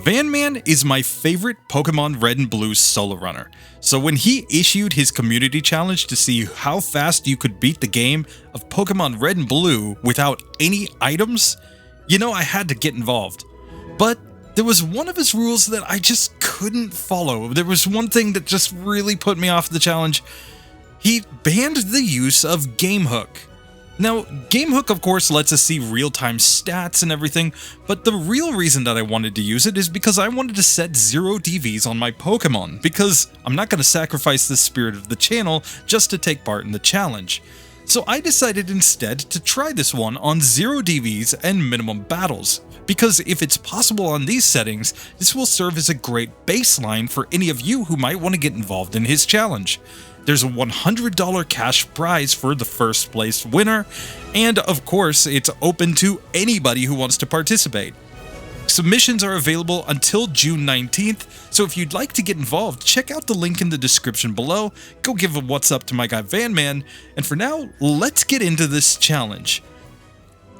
VanMan is my favorite Pokemon Red and Blue solo runner, so when he issued his community challenge to see how fast you could beat the game of Pokemon Red and Blue without any items, I had to get involved. But there was one of his rules that I just couldn't follow. There was one thing that just really put me off the challenge. He banned the use of Gamehook. Now, Gamehook of course lets us see real-time stats and everything, but the real reason that I wanted to use it is because I wanted to set 0 DVs on my Pokemon, because I'm not going to sacrifice the spirit of the channel just to take part in the challenge. So I decided instead to try this one on 0 DVs and minimum battles, because if it's possible on these settings, this will serve as a great baseline for any of you who might want to get involved in his challenge. There's a $100 cash prize for the first place winner, and of course, it's open to anybody who wants to participate. Submissions are available until June 19th, so if you'd like to get involved, check out the link in the description below, go give a what's up to my guy VanMan, and for now, let's get into this challenge.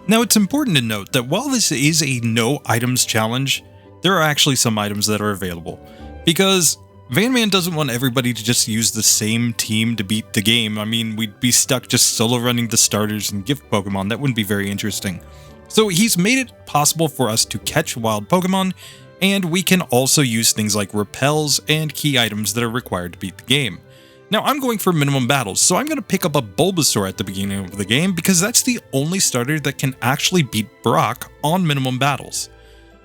Now, it's important to note that while this is a no items challenge, there are actually some items that are available, because VanMan doesn't want everybody to just use the same team to beat the game. I mean, we'd be stuck just solo running the starters and gift Pokemon. That wouldn't be very interesting. So he's made it possible for us to catch wild Pokemon, and we can also use things like repels and key items that are required to beat the game. Now, I'm going for minimum battles, so I'm going to pick up a Bulbasaur at the beginning of the game because that's the only starter that can actually beat Brock on minimum battles.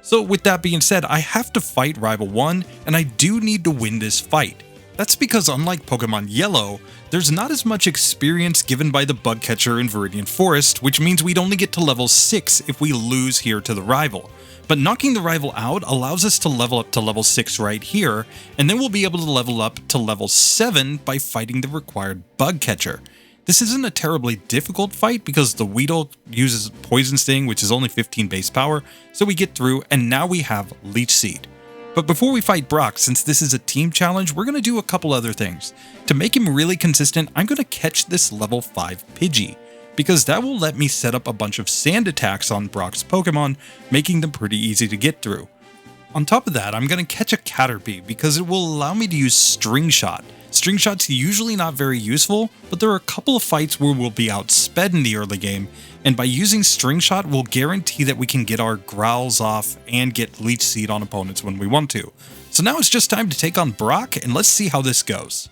So with that being said, I have to fight Rival 1, and I do need to win this fight. That's because unlike Pokemon Yellow, there's not as much experience given by the bug catcher in Viridian Forest, which means we'd only get to level 6 if we lose here to the rival. But knocking the rival out allows us to level up to level 6 right here, and then we'll be able to level up to level 7 by fighting the required bug catcher. This isn't a terribly difficult fight because the Weedle uses Poison Sting, which is only 15 base power, so we get through, and now we have Leech Seed. But before we fight Brock, since this is a team challenge, we're going to do a couple other things. To make him really consistent, I'm going to catch this level 5 Pidgey, because that will let me set up a bunch of sand attacks on Brock's Pokemon, making them pretty easy to get through. On top of that, I'm going to catch a Caterpie because it will allow me to use String Shot. String Shot's usually not very useful, but there are a couple of fights where we'll be outsped in the early game, and by using String Shot, we'll guarantee that we can get our growls off and get Leech Seed on opponents when we want to. So now it's just time to take on Brock, and let's see how this goes.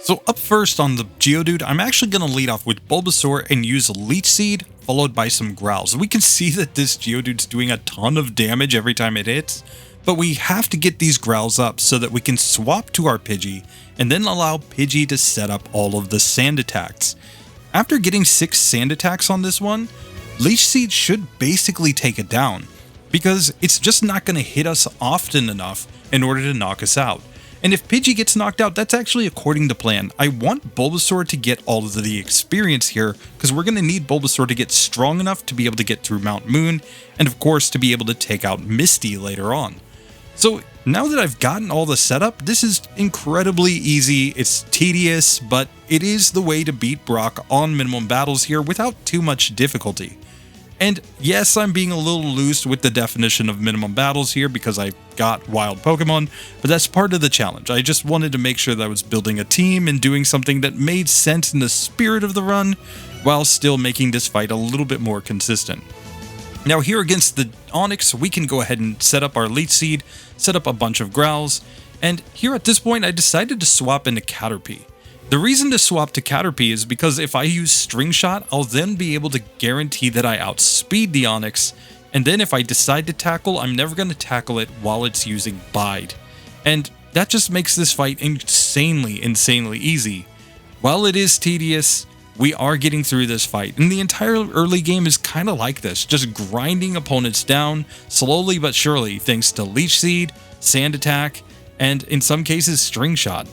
So up first on the Geodude, I'm actually going to lead off with Bulbasaur and use Leech Seed, followed by some growls. We can see that this Geodude's doing a ton of damage every time it hits, but we have to get these growls up so that we can swap to our Pidgey and then allow Pidgey to set up all of the sand attacks. After getting 6 sand attacks on this one, Leech Seed should basically take it down, because it's just not going to hit us often enough in order to knock us out. And if Pidgey gets knocked out, that's actually according to plan. I want Bulbasaur to get all of the experience here, because we're going to need Bulbasaur to get strong enough to be able to get through Mount Moon, and of course to be able to take out Misty later on. So now that I've gotten all the setup, this is incredibly easy, it's tedious, but it is the way to beat Brock on minimum battles here without too much difficulty. And yes, I'm being a little loose with the definition of minimum battles here because I got wild Pokemon, but that's part of the challenge. I just wanted to make sure that I was building a team and doing something that made sense in the spirit of the run, while still making this fight a little bit more consistent. Now here against the Onix, we can go ahead and set up our Leech Seed, set up a bunch of growls, and here at this point I decided to swap into Caterpie. The reason to swap to Caterpie is because if I use String Shot, I'll then be able to guarantee that I outspeed the Onix, and then if I decide to tackle, I'm never going to tackle it while it's using Bide. And that just makes this fight insanely easy. While it is tedious, we are getting through this fight, and the entire early game is kind of like this, just grinding opponents down, slowly but surely, thanks to Leech Seed, Sand Attack, and in some cases String Shot.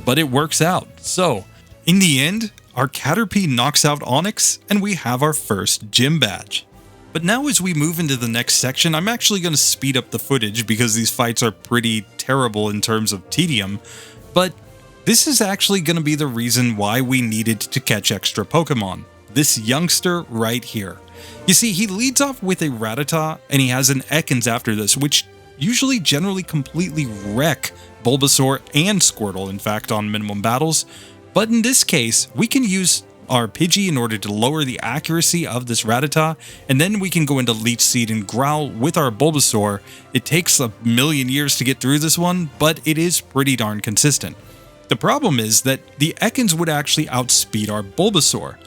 But it works out. So, in the end, our Caterpie knocks out Onix, and we have our first gym badge. But now as we move into the next section, I'm actually going to speed up the footage because these fights are pretty terrible in terms of tedium, but this is actually going to be the reason why we needed to catch extra Pokemon. This youngster right here. You see, he leads off with a Rattata, and he has an Ekans after this, which usually generally completely wreck Bulbasaur and Squirtle, in fact, on minimum battles. But in this case, we can use our Pidgey in order to lower the accuracy of this Rattata, and then we can go into Leech Seed and Growl with our Bulbasaur. It takes a million years to get through this one, but it is pretty darn consistent. The problem is that the Ekans would actually outspeed our Bulbasaur,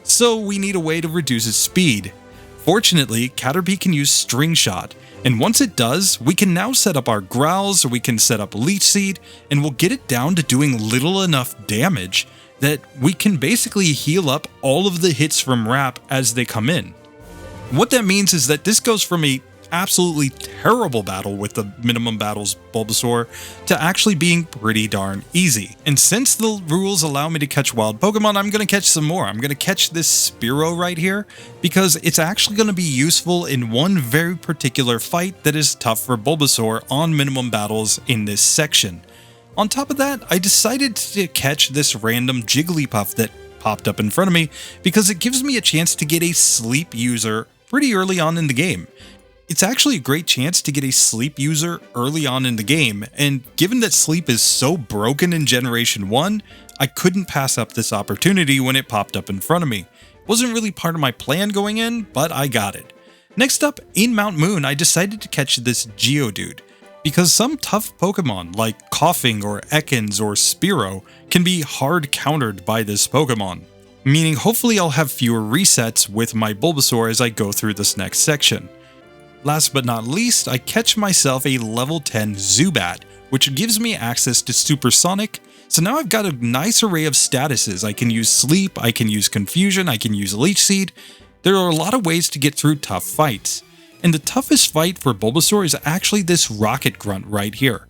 so we need a way to reduce its speed. Fortunately, Caterpie can use String Shot, and once it does, we can now set up our Growls, or we can set up Leech Seed, and we'll get it down to doing little enough damage that we can basically heal up all of the hits from Wrap as they come in. What that means is that this goes from a absolutely terrible battle with the minimum battles Bulbasaur to actually being pretty darn easy. And since the rules allow me to catch wild Pokemon, I'm going to catch some more. I'm going to catch this Spearow right here because it's actually going to be useful in one very particular fight that is tough for Bulbasaur on minimum battles in this section. On top of that, I decided to catch this random Jigglypuff that popped up in front of me because it gives me a chance to get a sleep user pretty early on in the game. It's actually a great chance to get a sleep user early on in the game, and given that sleep is so broken in Generation 1, I couldn't pass up this opportunity when it popped up in front of me. It wasn't really part of my plan going in, but I got it. Next up, in Mount Moon, I decided to catch this Geodude, because some tough Pokemon like Coughing or Ekans or Spearow can be hard countered by this Pokemon, meaning hopefully I'll have fewer resets with my Bulbasaur as I go through this next section. Last but not least, I catch myself a level 10 Zubat, which gives me access to Supersonic, so now I've got a nice array of statuses. I can use Sleep, I can use Confusion, I can use Leech Seed. There are a lot of ways to get through tough fights. And the toughest fight for Bulbasaur is actually this Rocket Grunt right here.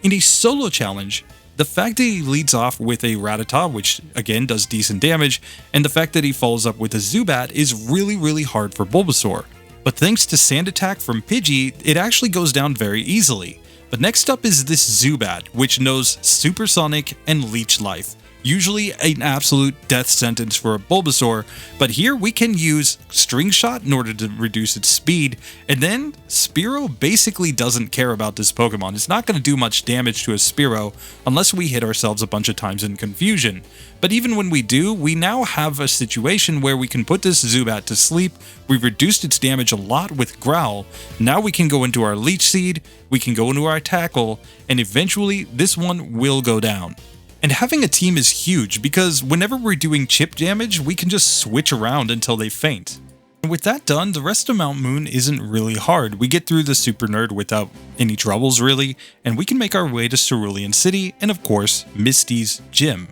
In a solo challenge, the fact that he leads off with a Rattata, which again does decent damage, and the fact that he follows up with a Zubat is really hard for Bulbasaur. But thanks to Sand Attack from Pidgey, it actually goes down very easily. But next up is this Zubat, which knows Supersonic and Leech Life. Usually an absolute death sentence for a Bulbasaur, but here we can use String Shot in order to reduce its speed, and then Spearow basically doesn't care about this Pokemon. It's not going to do much damage to a Spearow unless we hit ourselves a bunch of times in Confusion. But even when we do, we now have a situation where we can put this Zubat to sleep. We've reduced its damage a lot with Growl. Now we can go into our Leech Seed, we can go into our Tackle, and eventually this one will go down. And having a team is huge because whenever we're doing chip damage, we can just switch around until they faint. And with that done, the rest of Mount Moon isn't really hard. We get through the Super Nerd without any troubles really, and we can make our way to Cerulean City and of course, Misty's gym.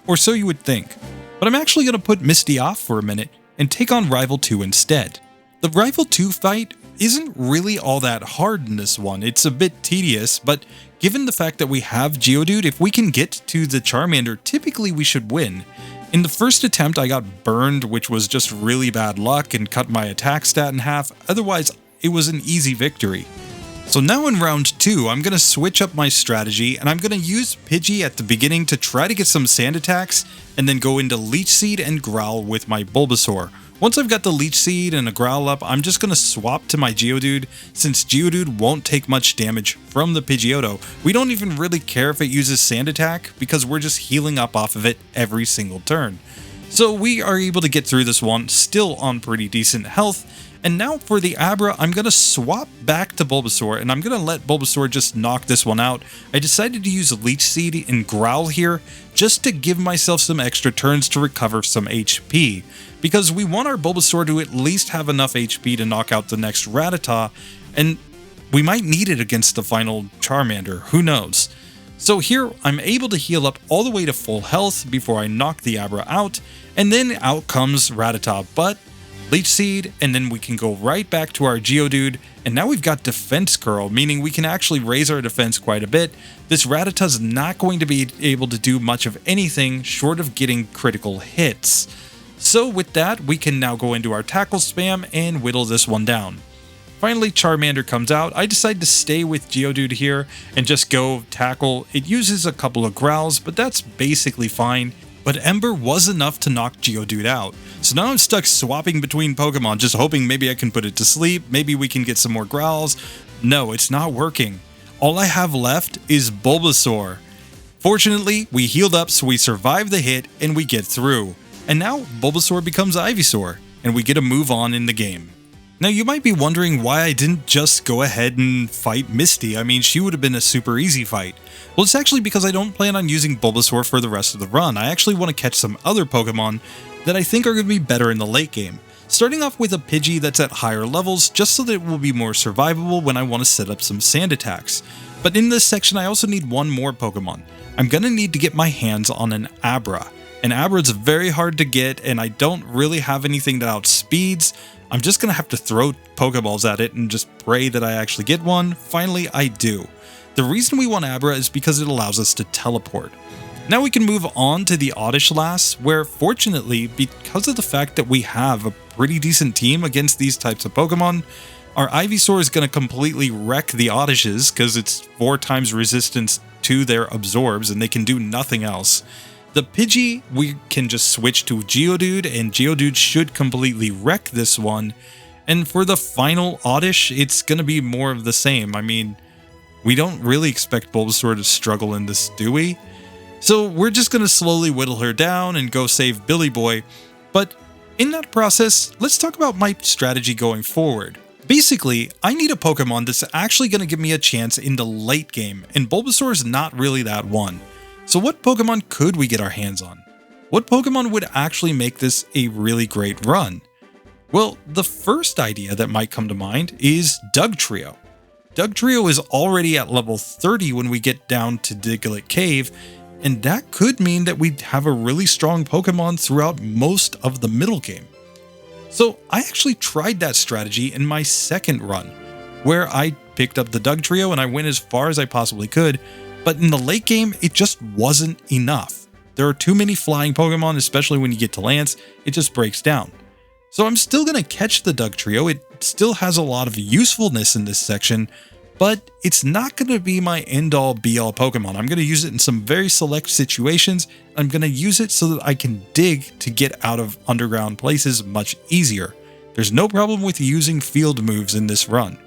Or so you would think. But I'm actually going to put Misty off for a minute and take on Rival 2 instead. The Rival 2 fight isn't really all that hard in this one. It's a bit tedious, but given the fact that we have Geodude, if we can get to the Charmander, typically we should win. In the first attempt, I got burned, which was just really bad luck and cut my attack stat in half. Otherwise, it was an easy victory. So now in round 2, I'm going to switch up my strategy and I'm going to use Pidgey at the beginning to try to get some sand attacks and then go into Leech Seed and Growl with my Bulbasaur. Once I've got the Leech Seed and a Growl up, I'm just going to swap to my Geodude since Geodude won't take much damage from the Pidgeotto. We don't even really care if it uses Sand Attack because we're just healing up off of it every single turn. So we are able to get through this one, still on pretty decent health. And now for the Abra, I'm going to swap back to Bulbasaur, and I'm going to let Bulbasaur just knock this one out. I decided to use Leech Seed and Growl here, just to give myself some extra turns to recover some HP, because we want our Bulbasaur to at least have enough HP to knock out the next Rattata, and we might need it against the final Charmander, who knows. So here, I'm able to heal up all the way to full health before I knock the Abra out, and then out comes Rattata, but Leech Seed, and then we can go right back to our Geodude, and now we've got Defense Curl, meaning we can actually raise our defense quite a bit. This Rattata's not going to be able to do much of anything short of getting critical hits. So with that, we can now go into our Tackle spam and whittle this one down. Finally, Charmander comes out. I decide to stay with Geodude here and just go Tackle. It uses a couple of Growls, but that's basically fine. But Ember was enough to knock Geodude out. So now I'm stuck swapping between Pokemon, just hoping maybe I can put it to sleep, maybe we can get some more Growls. No, it's not working. All I have left is Bulbasaur. Fortunately, we healed up so we survive the hit and we get through. And now Bulbasaur becomes Ivysaur, and we get to move on in the game. Now you might be wondering why I didn't just go ahead and fight Misty. I mean, she would have been a super easy fight. Well, it's actually because I don't plan on using Bulbasaur for the rest of the run. I actually want to catch some other Pokemon that I think are going to be better in the late game. Starting off with a Pidgey that's at higher levels, just so that it will be more survivable when I want to set up some sand attacks. But in this section, I also need one more Pokemon. I'm going to need to get my hands on an Abra. An Abra is very hard to get, and I don't really have anything that outspeeds. I'm just going to have to throw Pokeballs at it and just pray that I actually get one. Finally, I do. The reason we want Abra is because it allows us to teleport. Now we can move on to the Oddish Lass, where fortunately, because of the fact that we have a pretty decent team against these types of Pokemon, our Ivysaur is going to completely wreck the Oddishes because it's 4 times resistance to their absorbs and they can do nothing else. The Pidgey, we can just switch to Geodude, and Geodude should completely wreck this one. And for the final Oddish, it's going to be more of the same. I mean, we don't really expect Bulbasaur to struggle in this, do we? So we're just going to slowly whittle her down and go save Billy Boy. But in that process, let's talk about my strategy going forward. Basically, I need a Pokemon that's actually going to give me a chance in the late game, and Bulbasaur is not really that one. So what Pokemon could we get our hands on? What Pokemon would actually make this a really great run? Well, the first idea that might come to mind is Dugtrio. Dugtrio is already at level 30 when we get down to Diglett Cave, and that could mean that we'd have a really strong Pokemon throughout most of the middle game. So I actually tried that strategy in my second run, where I picked up the Dugtrio and I went as far as I possibly could, but in the late game, it just wasn't enough. There are too many flying Pokemon, especially when you get to Lance, it just breaks down. So I'm still going to catch the Dugtrio, it still has a lot of usefulness in this section, but it's not going to be my end-all be-all Pokemon. I'm going to use it in some very select situations. I'm going to use it so that I can dig to get out of underground places much easier. There's no problem with using field moves in this run.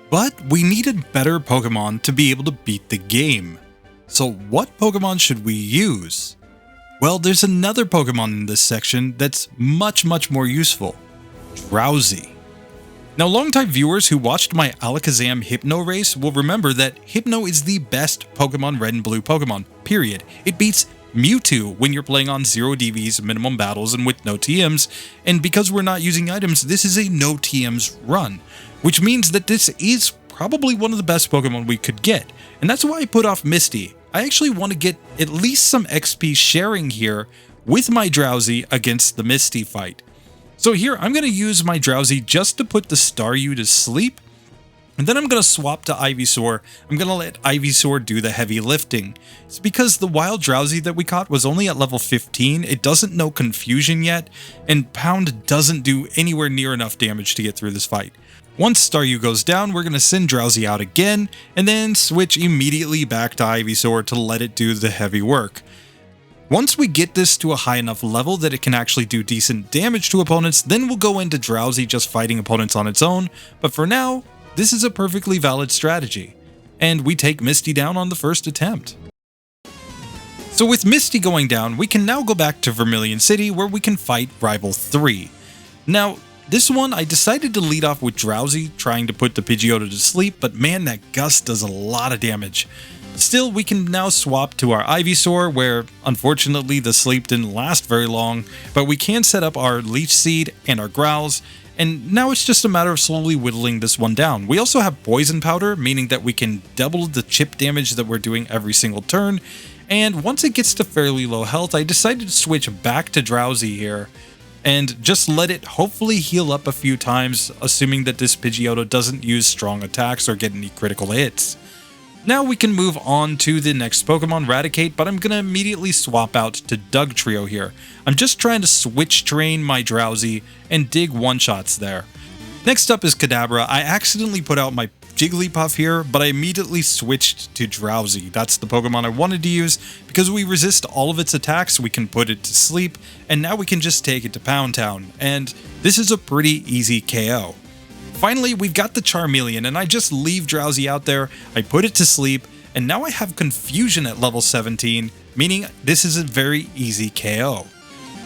But we needed better Pokemon to be able to beat the game. So what Pokemon should we use? Well, there's another Pokemon in this section that's much more useful. Drowzee. Now, longtime viewers who watched my Alakazam Hypno race will remember that Hypno is the best Pokemon Red and Blue Pokemon, period. It beats Mewtwo when you're playing on 0 DVs, minimum battles, and with no TMs, and because we're not using items, this is a no TMs run, which means that this is probably one of the best Pokemon we could get, and that's why I put off Misty. I actually want to get at least some XP sharing here with my Drowzee against the Misty fight. So here, I'm going to use my Drowzee just to put the Staryu to sleep, and then I'm going to swap to Ivysaur. I'm going to let Ivysaur do the heavy lifting. It's because the wild Drowzee that we caught was only at level 15, it doesn't know Confusion yet, and Pound doesn't do anywhere near enough damage to get through this fight. Once Staryu goes down, we're going to send Drowzee out again, and then switch immediately back to Ivysaur to let it do the heavy work. Once we get this to a high enough level that it can actually do decent damage to opponents, then we'll go into Drowzee just fighting opponents on its own, but for now, this is a perfectly valid strategy. And we take Misty down on the first attempt. So with Misty going down, we can now go back to Vermilion City where we can fight Rival 3. Now, this one I decided to lead off with Drowzee, trying to put the Pidgeotto to sleep, but man, that Gust does a lot of damage. Still, we can now swap to our Ivysaur, where unfortunately the sleep didn't last very long, but we can set up our Leech Seed and our Growls, and now it's just a matter of slowly whittling this one down. We also have Poison Powder, meaning that we can double the chip damage that we're doing every single turn, and once it gets to fairly low health, I decided to switch back to Drowzee here, and just let it hopefully heal up a few times, assuming that this Pidgeotto doesn't use strong attacks or get any critical hits. Now we can move on to the next Pokemon, Raticate, but I'm going to immediately swap out to Dugtrio here. I'm just trying to switch train my Drowzee and dig one-shots there. Next up is Kadabra. I accidentally put out my Jigglypuff here, but I immediately switched to Drowzee. That's the Pokemon I wanted to use. Because we resist all of its attacks, we can put it to sleep, and now we can just take it to Pound Town, and this is a pretty easy KO. Finally, we've got the Charmeleon, and I just leave Drowzee out there, I put it to sleep, and now I have Confusion at level 17, meaning this is a very easy KO.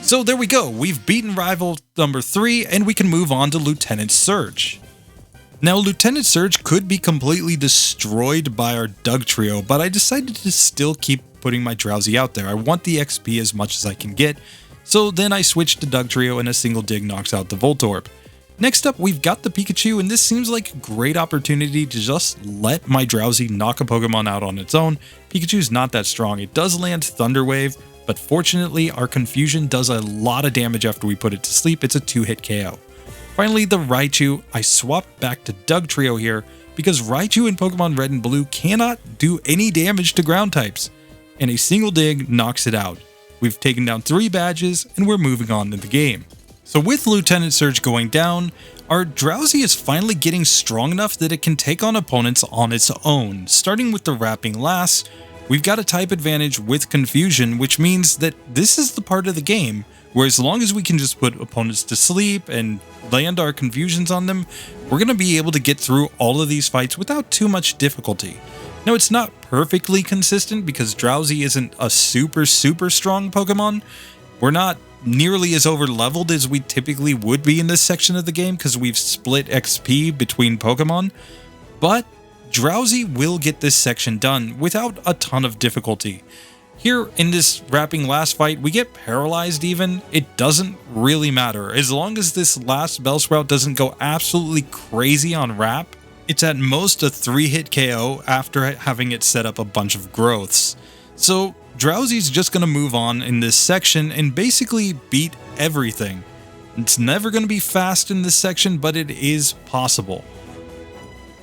So there we go, we've beaten rival number 3, and we can move on to Lieutenant Surge. Now, Lieutenant Surge could be completely destroyed by our Dugtrio, but I decided to still keep putting my Drowzee out there. I want the XP as much as I can get, so then I switched to Dugtrio and a single dig knocks out the Voltorb. Next up, we've got the Pikachu, and this seems like a great opportunity to just let my Drowzee knock a Pokemon out on its own. Pikachu's not that strong. It does land Thunder Wave, but fortunately, our Confusion does a lot of damage after we put it to sleep. It's a 2-hit KO. Finally, the Raichu. I swapped back to Dugtrio here because Raichu in Pokemon Red and Blue cannot do any damage to ground types, and a single dig knocks it out. We've taken down 3 badges, and we're moving on to the game. So with Lieutenant Surge going down, our Drowzee is finally getting strong enough that it can take on opponents on its own. Starting with the Wrapping Lass, we've got a type advantage with Confusion, which means that this is the part of the game where as long as we can just put opponents to sleep and land our Confusions on them, we're going to be able to get through all of these fights without too much difficulty. Now, it's not perfectly consistent because Drowzee isn't a super strong Pokemon. We're not nearly as over-leveled as we typically would be in this section of the game because we've split XP between Pokemon, but Drowzee will get this section done without a ton of difficulty. Here in this Wrapping Lass fight, we get paralyzed even. It doesn't really matter. As long as this last Bellsprout doesn't go absolutely crazy on Wrap, it's at most a 3-hit KO after having it set up a bunch of growths. So Drowzee's just going to move on in this section and basically beat everything. It's never going to be fast in this section, but it is possible.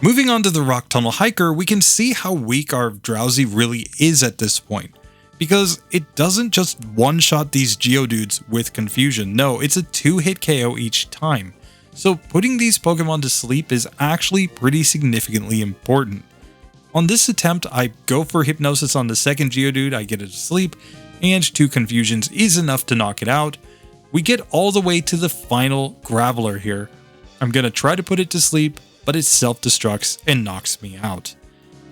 Moving on to the Rock Tunnel Hiker, we can see how weak our Drowzee really is at this point, because it doesn't just one-shot these Geodudes with Confusion. No, it's a 2-hit KO each time. So putting these Pokemon to sleep is actually pretty significantly important. On this attempt, I go for Hypnosis on the second Geodude, I get it to sleep, and 2 Confusions is enough to knock it out. We get all the way to the final Graveler here. I'm going to try to put it to sleep, but it self-destructs and knocks me out.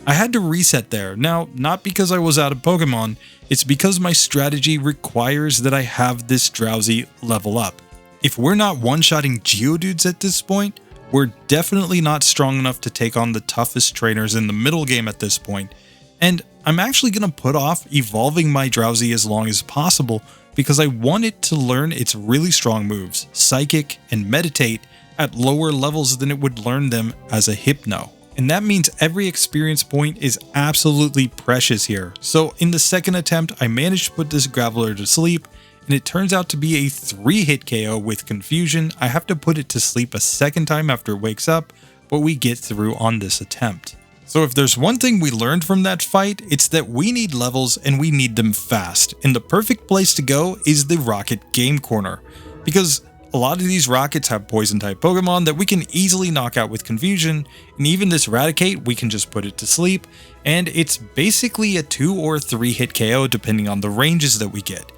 I had to reset there. Now, not because I was out of Pokemon, it's because my strategy requires that I have this Drowzee level up. If we're not one-shotting Geodudes at this point, we're definitely not strong enough to take on the toughest trainers in the middle game at this point. And I'm actually going to put off evolving my Drowzee as long as possible because I want it to learn its really strong moves, Psychic and Meditate, at lower levels than it would learn them as a Hypno. And that means every experience point is absolutely precious here. So in the second attempt, I managed to put this Graveler to sleep, and it turns out to be a 3-hit KO with Confusion. I have to put it to sleep a second time after it wakes up, but we get through on this attempt. So if there's one thing we learned from that fight, it's that we need levels and we need them fast. And the perfect place to go is the Rocket Game Corner, because a lot of these Rockets have Poison-type Pokemon that we can easily knock out with Confusion, and even this Raticate, we can just put it to sleep, and it's basically a 2 or 3-hit KO depending on the ranges that we get.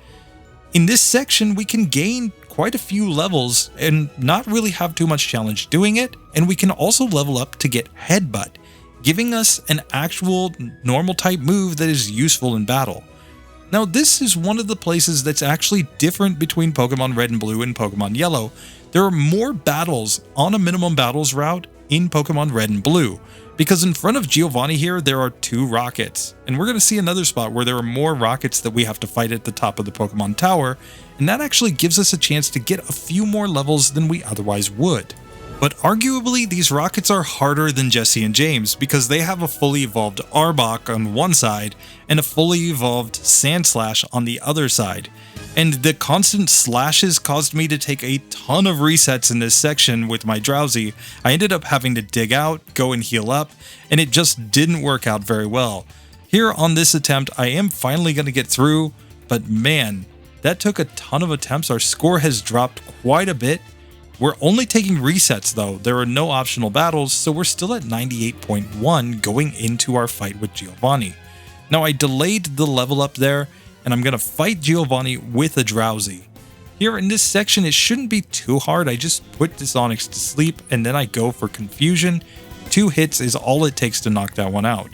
In this section, we can gain quite a few levels and not really have too much challenge doing it, and we can also level up to get Headbutt, giving us an actual normal type move that is useful in battle. Now, this is one of the places that's actually different between Pokemon Red and Blue and Pokemon Yellow. There are more battles on a minimum battles route in Pokemon Red and Blue, because in front of Giovanni here, there are 2 Rockets, and we're going to see another spot where there are more Rockets that we have to fight at the top of the Pokemon Tower, and that actually gives us a chance to get a few more levels than we otherwise would. But arguably, these Rockets are harder than Jesse and James because they have a fully evolved Arbok on one side and a fully evolved Sandslash on the other side. And the constant slashes caused me to take a ton of resets in this section with my Drowzee. I ended up having to dig out, go and heal up, and it just didn't work out very well. Here on this attempt, I am finally going to get through, but man, that took a ton of attempts. Our score has dropped quite a bit. We're only taking resets though, there are no optional battles, so we're still at 98.1 going into our fight with Giovanni. Now I delayed the level up there, and I'm going to fight Giovanni with a Drowzee. Here in this section, it shouldn't be too hard. I just put this Onyx to sleep and then I go for Confusion. 2 hits is all it takes to knock that one out.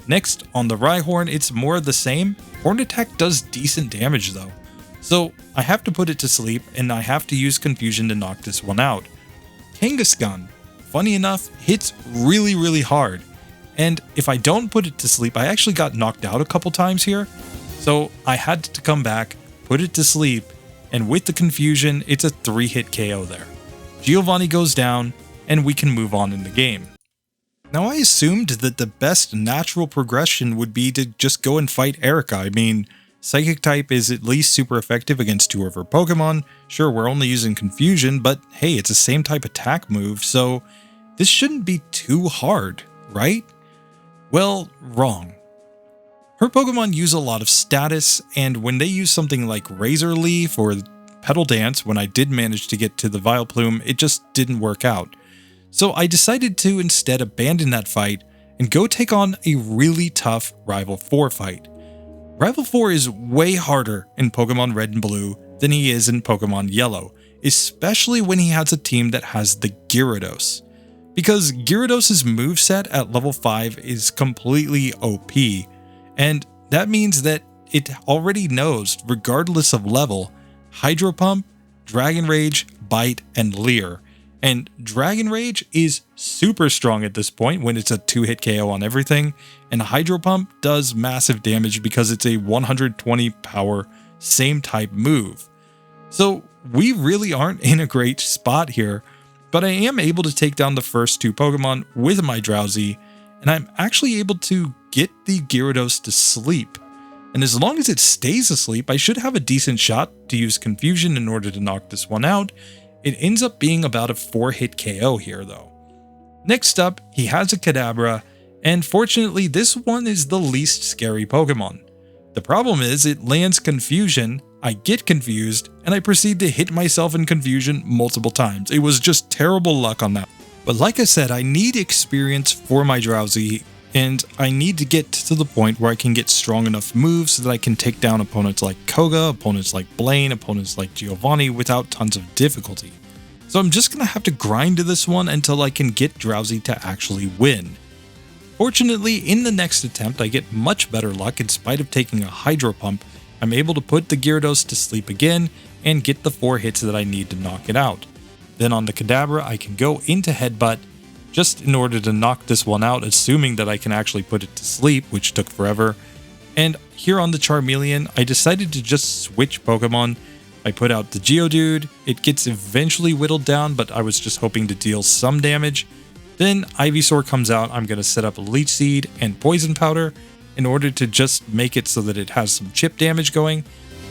Next, on the Rhyhorn, it's more of the same. Horn Attack does decent damage though. So I have to put it to sleep and I have to use Confusion to knock this one out. Kangaskhan, funny enough, hits really hard. And if I don't put it to sleep, I actually got knocked out a couple times here. So I had to come back, put it to sleep, and with the Confusion, it's a 3-hit KO there. Giovanni goes down, and we can move on in the game. Now I assumed that the best natural progression would be to just go and fight Erica. I mean, Psychic type is at least super effective against 2 of her Pokemon. Sure, we're only using Confusion, but hey, it's the same type attack move, so this shouldn't be too hard, right? Well, wrong. Her Pokemon use a lot of status, and when they use something like Razor Leaf or Petal Dance, when I did manage to get to the Vileplume, it just didn't work out. So I decided to instead abandon that fight and go take on a really tough Rival 4 fight. Rival 4 is way harder in Pokemon Red and Blue than he is in Pokemon Yellow, especially when he has a team that has the Gyarados. Because Gyarados' moveset at level 5 is completely OP, and that means that it already knows, regardless of level, Hydro Pump, Dragon Rage, Bite, and Leer. And Dragon Rage is super strong at this point when it's a 2-hit KO on everything, and Hydro Pump does massive damage because it's a 120 power, same type move. So we really aren't in a great spot here, but I am able to take down the first 2 Pokemon with my Drowzee, and I'm actually able to get the Gyarados to sleep. And as long as it stays asleep, I should have a decent shot to use Confusion in order to knock this one out. It ends up being about a 4-hit KO here though. Next up, he has a Kadabra, and fortunately this one is the least scary Pokemon. The problem is it lands Confusion, I get confused, and I proceed to hit myself in Confusion multiple times. It was just terrible luck on that. But like I said, I need experience for my Drowzee, and I need to get to the point where I can get strong enough moves so that I can take down opponents like Koga, opponents like Blaine, opponents like Giovanni without tons of difficulty. So I'm just going to have to grind to this one until I can get Drowzee to actually win. Fortunately, in the next attempt, I get much better luck. In spite of taking a Hydro Pump, I'm able to put the Gyarados to sleep again and get the 4 hits that I need to knock it out. Then on the Kadabra, I can go into Headbutt, just in order to knock this one out, assuming that I can actually put it to sleep, which took forever. And here on the Charmeleon, I decided to just switch Pokemon. I put out the Geodude, it gets eventually whittled down, but I was just hoping to deal some damage. Then Ivysaur comes out, I'm going to set up a Leech Seed and Poison Powder in order to just make it so that it has some chip damage going.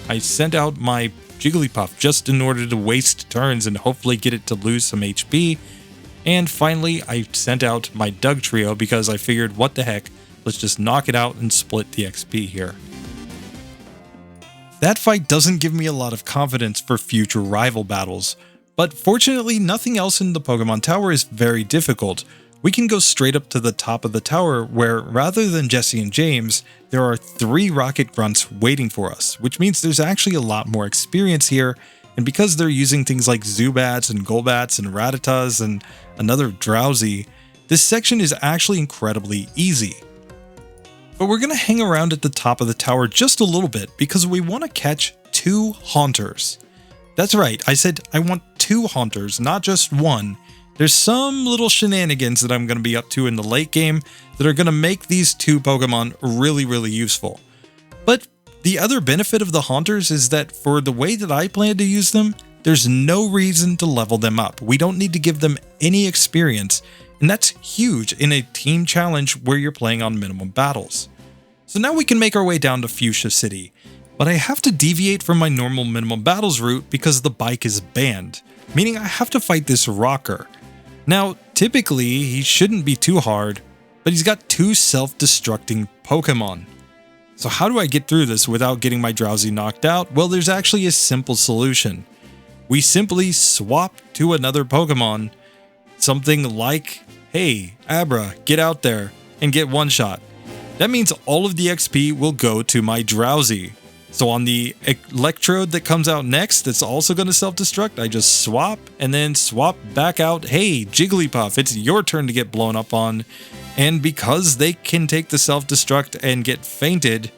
I sent out my Jigglypuff just in order to waste turns and hopefully get it to lose some HP. And finally, I sent out my Dugtrio because I figured, what the heck, let's just knock it out and split the XP here. That fight doesn't give me a lot of confidence for future rival battles, but fortunately nothing else in the Pokemon Tower is very difficult. We can go straight up to the top of the tower where, rather than Jesse and James, there are 3 Rocket Grunts waiting for us, which means there's actually a lot more experience here. And because they're using things like Zubats and Golbats and Rattatas and another Drowzee, this section is actually incredibly easy. But we're going to hang around at the top of the tower just a little bit because we want to catch 2 Haunters. That's right, I said I want 2 Haunters, not just 1. There's some little shenanigans that I'm going to be up to in the late game that are going to make these 2 Pokemon really useful. But the other benefit of the Haunters is that for the way that I plan to use them, there's no reason to level them up. We don't need to give them any experience, and that's huge in a team challenge where you're playing on minimum battles. So now we can make our way down to Fuchsia City, but I have to deviate from my normal minimum battles route because the bike is banned, meaning I have to fight this Rocker. Now, typically, he shouldn't be too hard, but he's got 2 self-destructing Pokemon. So how do I get through this without getting my Drowzee knocked out? Well, there's actually a simple solution. We simply swap to another Pokemon, something like, hey, Abra, get out there and get one shot. That means all of the XP will go to my Drowzee. So on the electrode that comes out next, that's also going to self-destruct, I just swap and then swap back out. Hey, Jigglypuff, it's your turn to get blown up on. And because they can take the self-destruct and get fainted,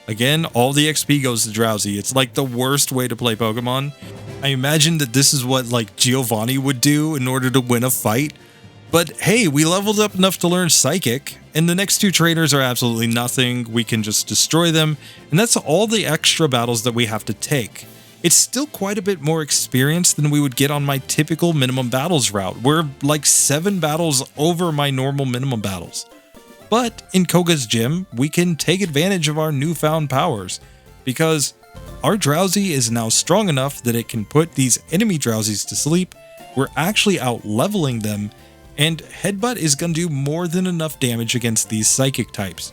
again, all the XP goes to Drowzee. It's like the worst way to play Pokemon. I imagine that this is what like Giovanni would do in order to win a fight. But hey, we leveled up enough to learn Psychic, and the next 2 trainers are absolutely nothing. We can just destroy them, and that's all the extra battles that we have to take. It's still quite a bit more experience than we would get on my typical minimum battles route. We're like 7 battles over my normal minimum battles. But in Koga's gym, we can take advantage of our newfound powers, because our Drowzee is now strong enough that it can put these enemy Drowzees to sleep. We're actually out leveling them, and Headbutt is going to do more than enough damage against these psychic types.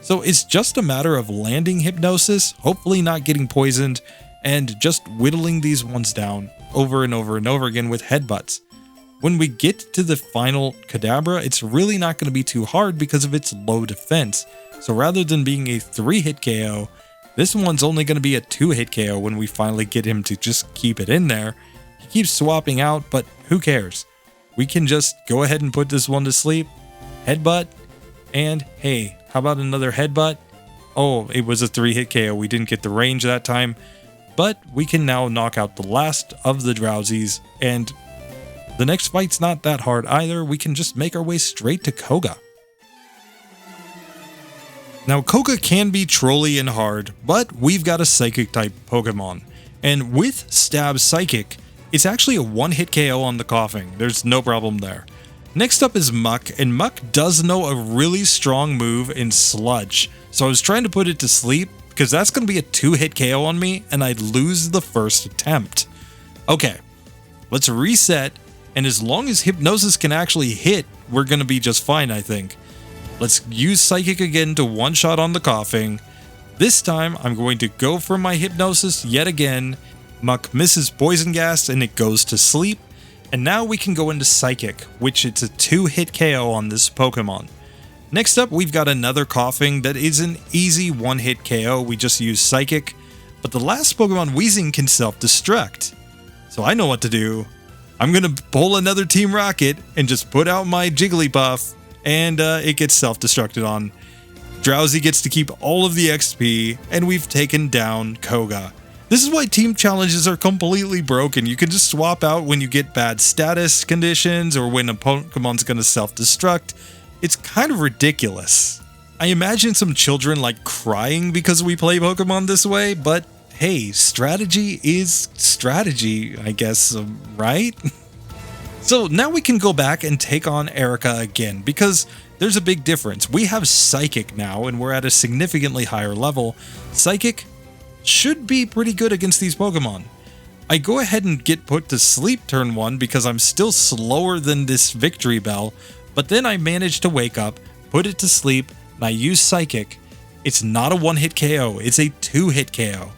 So it's just a matter of landing Hypnosis, hopefully not getting poisoned, and just whittling these ones down over and over and over again with Headbutts. When we get to the final Kadabra, it's really not going to be too hard because of its low defense. So rather than being a 3-hit KO, this one's only going to be a 2-hit KO when we finally get him to just keep it in there. He keeps swapping out, but who cares? We can just go ahead and put this one to sleep, Headbutt, and hey, how about another Headbutt? Oh, it was a 3-hit KO. We didn't get the range that time, but we can now knock out the last of the Drowzees, and the next fight's not that hard either. We can just make our way straight to Koga. Now, Koga can be trolly and hard, but we've got a Psychic type Pokemon, and with Stab Psychic, it's actually a 1-hit KO on the coughing. There's no problem there. Next up is Muck, and Muck does know a really strong move in Sludge. So I was trying to put it to sleep, because that's going to be a 2-hit KO on me, and I'd lose the first attempt. Okay, let's reset, and as long as Hypnosis can actually hit, we're going to be just fine, I think. Let's use Psychic again to one-shot on the coughing. This time, I'm going to go for my Hypnosis yet again. Muck misses Poison Gas and it goes to sleep, and now we can go into Psychic, which it's a 2-hit KO on this Pokemon. Next up, we've got another coughing that is an easy 1-hit KO. We just use Psychic, but the last Pokemon, Weezing, can self-destruct. So I know what to do. I'm going to pull another Team Rocket and just put out my Jigglypuff, and it gets self-destructed on. Drowzee gets to keep all of the XP, and we've taken down Koga. This is why team challenges are completely broken. You can just swap out when you get bad status conditions or when a Pokemon's going to self-destruct. It's kind of ridiculous. I imagine some children like crying because we play Pokemon this way, but hey, strategy is strategy, I guess, right? So now we can go back and take on Erica again, because there's a big difference. We have Psychic now, and we're at a significantly higher level. Psychic should be pretty good against these Pokemon. I go ahead and get put to sleep turn 1 because I'm still slower than this Victory Bell, but then I manage to wake up, put it to sleep, and I use Psychic. It's not a 1-hit KO, it's a 2-hit KO.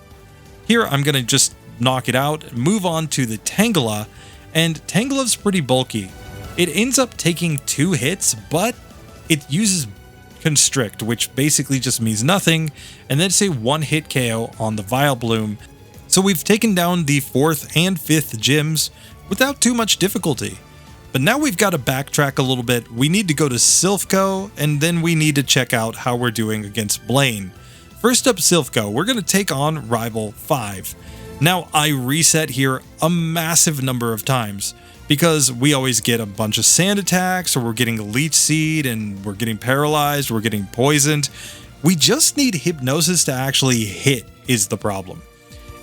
Here I'm going to just knock it out, move on to the Tangela, and Tangela's pretty bulky. It ends up taking 2 hits, but it uses Constrict, which basically just means nothing, and then it's a 1-hit KO on the Vileplume. So we've taken down the 4th and 5th gyms without too much difficulty. But now we've got to backtrack a little bit. We need to go to Silph Co, and then we need to check out how we're doing against Blaine. First up, Silph Co, we're going to take on Rival 5. Now, I reset here a massive number of times, because we always get a bunch of sand attacks, or we're getting a leech seed, and we're getting paralyzed, we're getting poisoned. We just need Hypnosis to actually hit is the problem.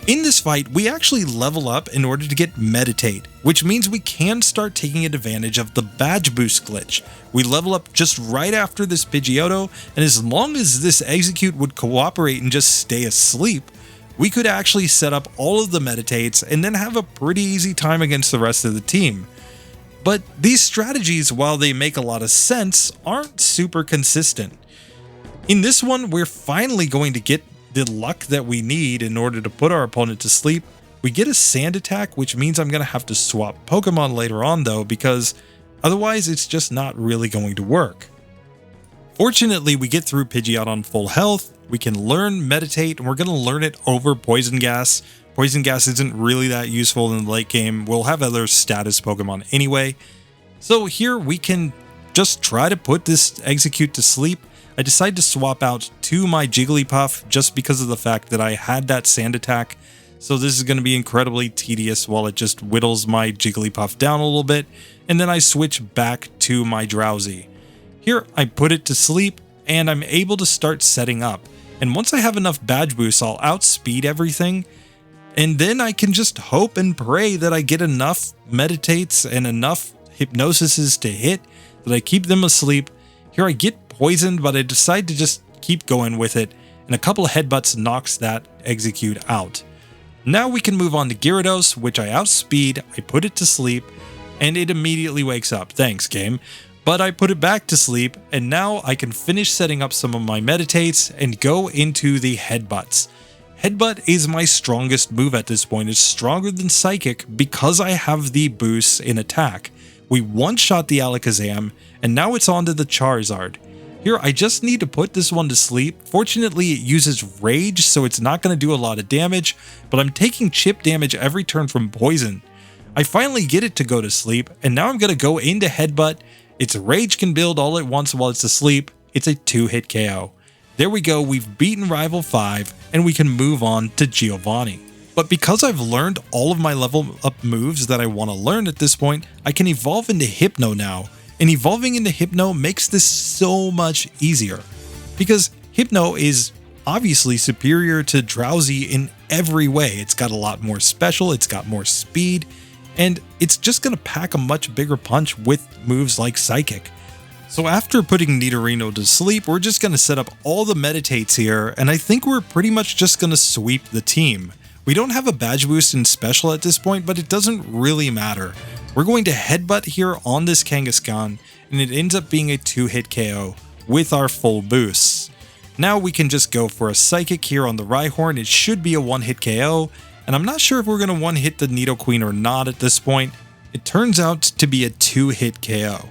In this fight, we actually level up in order to get Meditate, which means we can start taking advantage of the Badge Boost glitch. We level up just right after this Pidgeotto, and as long as this Execute would cooperate and just stay asleep, we could actually set up all of the Meditates and then have a pretty easy time against the rest of the team. But these strategies, while they make a lot of sense, aren't super consistent. In this one, we're finally going to get the luck that we need in order to put our opponent to sleep. We get a Sand attack, which means I'm going to have to swap Pokemon later on though, because otherwise it's just not really going to work. Fortunately, we get through Pidgeot on full health, we can learn Meditate, and we're going to learn it over Poison Gas. Poison Gas isn't really that useful in the late game, we'll have other status Pokemon anyway. So here we can just try to put this Execute to sleep. I decided to swap out to my Jigglypuff just because of the fact that I had that Sand Attack. So this is going to be incredibly tedious while it just whittles my Jigglypuff down a little bit. And then I switch back to my Drowzee. Here I put it to sleep and I'm able to start setting up. And once I have enough badge boosts, I'll outspeed everything. And then I can just hope and pray that I get enough Meditates and enough Hypnosises to hit that I keep them asleep. Here I get poisoned, but I decide to just keep going with it, and a couple of headbutts knocks that Execute out. Now we can move on to Gyarados, which I outspeed, I put it to sleep, and it immediately wakes up. Thanks, game. But I put it back to sleep, and now I can finish setting up some of my Meditates and go into the Headbutts. Headbutt is my strongest move at this point. It's stronger than Psychic because I have the boosts in attack. We one-shot the Alakazam, and now it's on to the Charizard. Here, I just need to put this one to sleep. Fortunately, it uses Rage, so it's not going to do a lot of damage, but I'm taking chip damage every turn from Poison. I finally get it to go to sleep, and now I'm going to go into Headbutt. Its Rage can build all at once while it's asleep. It's a 2-hit KO. There we go, we've beaten Rival 5, and we can move on to Giovanni. But because I've learned all of my level up moves that I want to learn at this point, I can evolve into Hypno now. And evolving into Hypno makes this so much easier. Because Hypno is obviously superior to Drowzee in every way. It's got a lot more special, it's got more speed, and it's just going to pack a much bigger punch with moves like Psychic. So after putting Nidorino to sleep, we're just going to set up all the Meditates here, and I think we're pretty much just going to sweep the team. We don't have a badge boost in special at this point, but it doesn't really matter. We're going to Headbutt here on this Kangaskhan, and it ends up being a 2-hit KO with our full boosts. Now we can just go for a Psychic here on the Rhyhorn. It should be a 1-hit KO, and I'm not sure if we're going to 1-hit the Nidoqueen or not at this point. It turns out to be a 2-hit KO.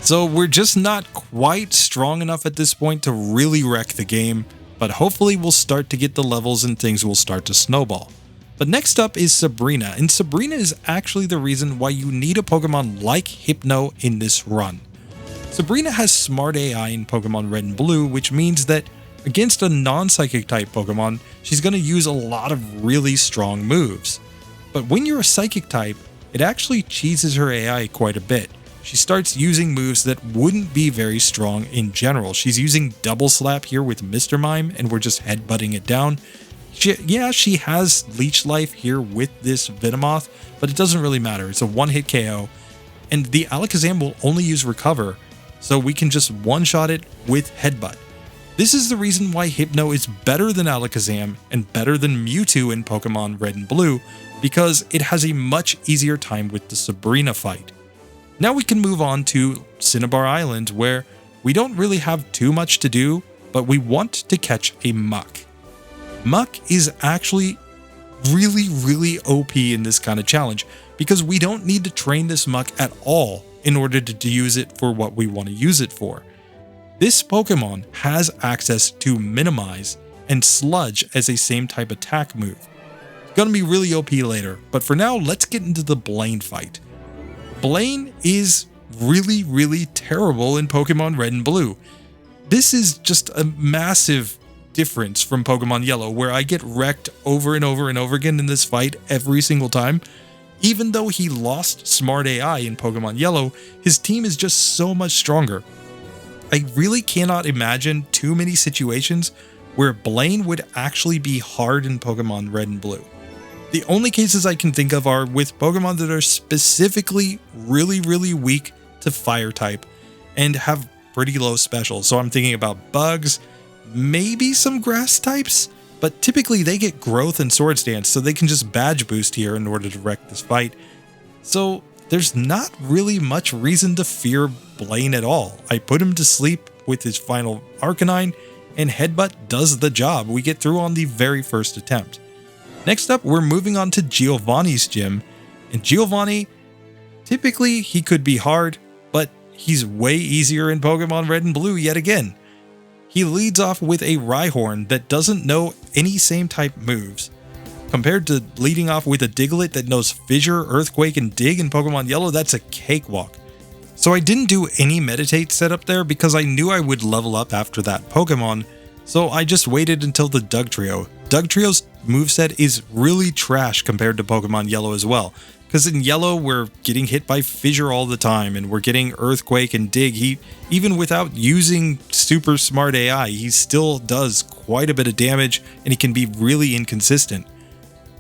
So we're just not quite strong enough at this point to really wreck the game, but hopefully we'll start to get the levels and things will start to snowball. But next up is Sabrina, and Sabrina is actually the reason why you need a Pokemon like Hypno in this run. Sabrina has Smart AI in Pokemon Red and Blue, which means that against a non-Psychic type Pokemon, she's going to use a lot of really strong moves. But when you're a Psychic type, it actually cheeses her AI quite a bit. She starts using moves that wouldn't be very strong in general. She's using Double Slap here with Mr. Mime, and we're just headbutting it down. She has Leech Life here with this Venomoth, but it doesn't really matter. It's a 1-hit KO, and the Alakazam will only use Recover, so we can just one-shot it with Headbutt. This is the reason why Hypno is better than Alakazam and better than Mewtwo in Pokemon Red and Blue, because it has a much easier time with the Sabrina fight. Now we can move on to Cinnabar Island, where we don't really have too much to do, but we want to catch a Muck. Muck is actually really OP in this kind of challenge, because we don't need to train this Muck at all in order to use it for what we want to use it for. This Pokemon has access to Minimize and Sludge as a same type attack move. It's gonna be really OP later, but for now, let's get into the Blaine fight. Blaine is really terrible in Pokemon Red and Blue. This is just a massive difference from Pokemon Yellow, where I get wrecked over and over again in this fight every single time. Even though he lost Smart AI in Pokemon Yellow, his team is just so much stronger. I really cannot imagine too many situations where Blaine would actually be hard in Pokemon Red and Blue. The only cases I can think of are with Pokemon that are specifically really weak to Fire type and have pretty low specials. So I'm thinking about Bugs, maybe some Grass types, but typically they get Growth and Swords Dance, so they can just badge boost here in order to wreck this fight. So there's not really much reason to fear Blaine at all. I put him to sleep with his final Arcanine, and Headbutt does the job. We get through on the very first attempt. Next up, we're moving on to Giovanni's gym, and Giovanni, typically he could be hard, but he's way easier in Pokemon Red and Blue yet again. He leads off with a Rhyhorn that doesn't know any same type moves, compared to leading off with a Diglett that knows Fissure, Earthquake, and Dig in Pokemon Yellow. That's a cakewalk. So I didn't do any Meditate setup there because I knew I would level up after that Pokemon, so I just waited until the Dugtrio. Dugtrio's moveset is really trash compared to Pokemon Yellow as well, because in Yellow we're getting hit by Fissure all the time and we're getting Earthquake and Dig. Even without using super smart AI, he still does quite a bit of damage and he can be really inconsistent.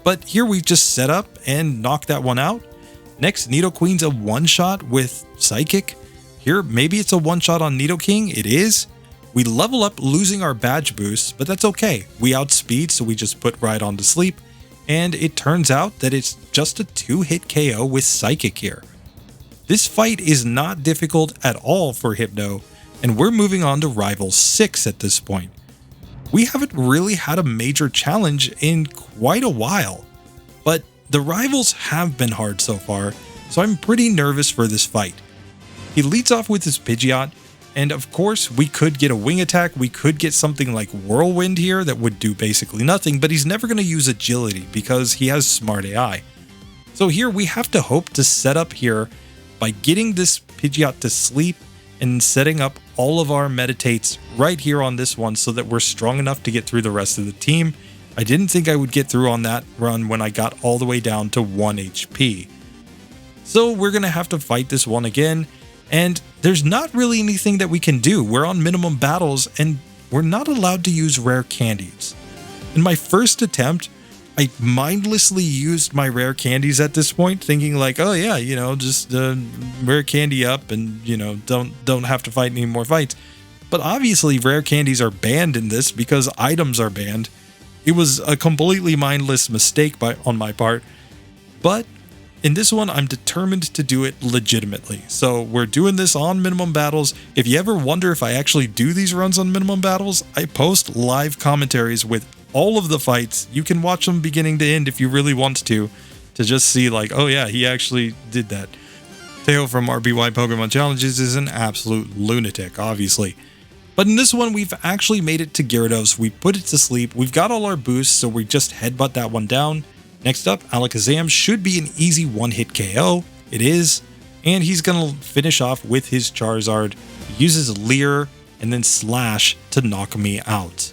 But here we just set up and knock that one out. Next, Nidoqueen's a one-shot with Psychic. Here, maybe it's a one-shot on Nidoking. It is. We level up losing our badge boost, but that's okay. We outspeed, so we just put right on to sleep. And it turns out that it's just a 2-hit KO with Psychic here. This fight is not difficult at all for Hypno, and we're moving on to Rival 6 at this point. We haven't really had a major challenge in quite a while, but the rivals have been hard so far, so I'm pretty nervous for this fight. He leads off with his Pidgeot, and of course we could get a wing attack, we could get something like Whirlwind here that would do basically nothing, but he's never going to use Agility because he has smart AI. So here we have to hope to set up here by getting this Pidgeot to sleep and setting up all of our Meditates right here on this one so that we're strong enough to get through the rest of the team. I didn't think I would get through on that run when I got all the way down to 1 HP. So we're going to have to fight this one again, and there's not really anything that we can do. We're on minimum battles and we're not allowed to use rare candies. In my first attempt, I mindlessly used my rare candies at this point, thinking like, oh yeah, you know, just rare candy up and, you know, don't have to fight any more fights. But obviously rare candies are banned in this because items are banned. It was a completely mindless mistake on my part, but in this one, I'm determined to do it legitimately. So we're doing this on minimum battles. If you ever wonder if I actually do these runs on minimum battles, I post live commentaries with all of the fights. You can watch them beginning to end if you really want to just see like, oh yeah, he actually did that. Teo from RBY Pokemon Challenges is an absolute lunatic, obviously. But in this one, we've actually made it to Gyarados. We put it to sleep. We've got all our boosts, so we just headbutt that one down. Next up, Alakazam should be an easy one-hit KO. It is. And he's going to finish off with his Charizard. He uses Leer and then Slash to knock me out.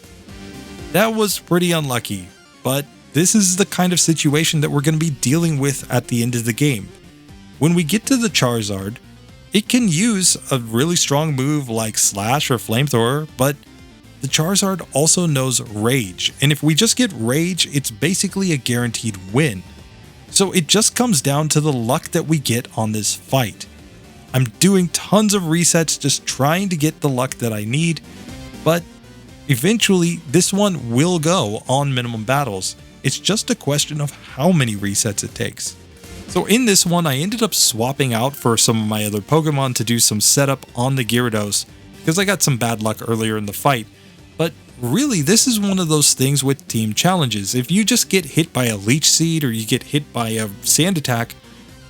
That was pretty unlucky, but this is the kind of situation that we're going to be dealing with at the end of the game. When we get to the Charizard, it can use a really strong move like Slash or Flamethrower, but the Charizard also knows Rage, and if we just get Rage, it's basically a guaranteed win. So it just comes down to the luck that we get on this fight. I'm doing tons of resets just trying to get the luck that I need, but eventually this one will go on minimum battles. It's just a question of how many resets it takes. So in this one, I ended up swapping out for some of my other Pokemon to do some setup on the Gyarados because I got some bad luck earlier in the fight. But really, this is one of those things with team challenges. If you just get hit by a Leech Seed or you get hit by a Sand Attack,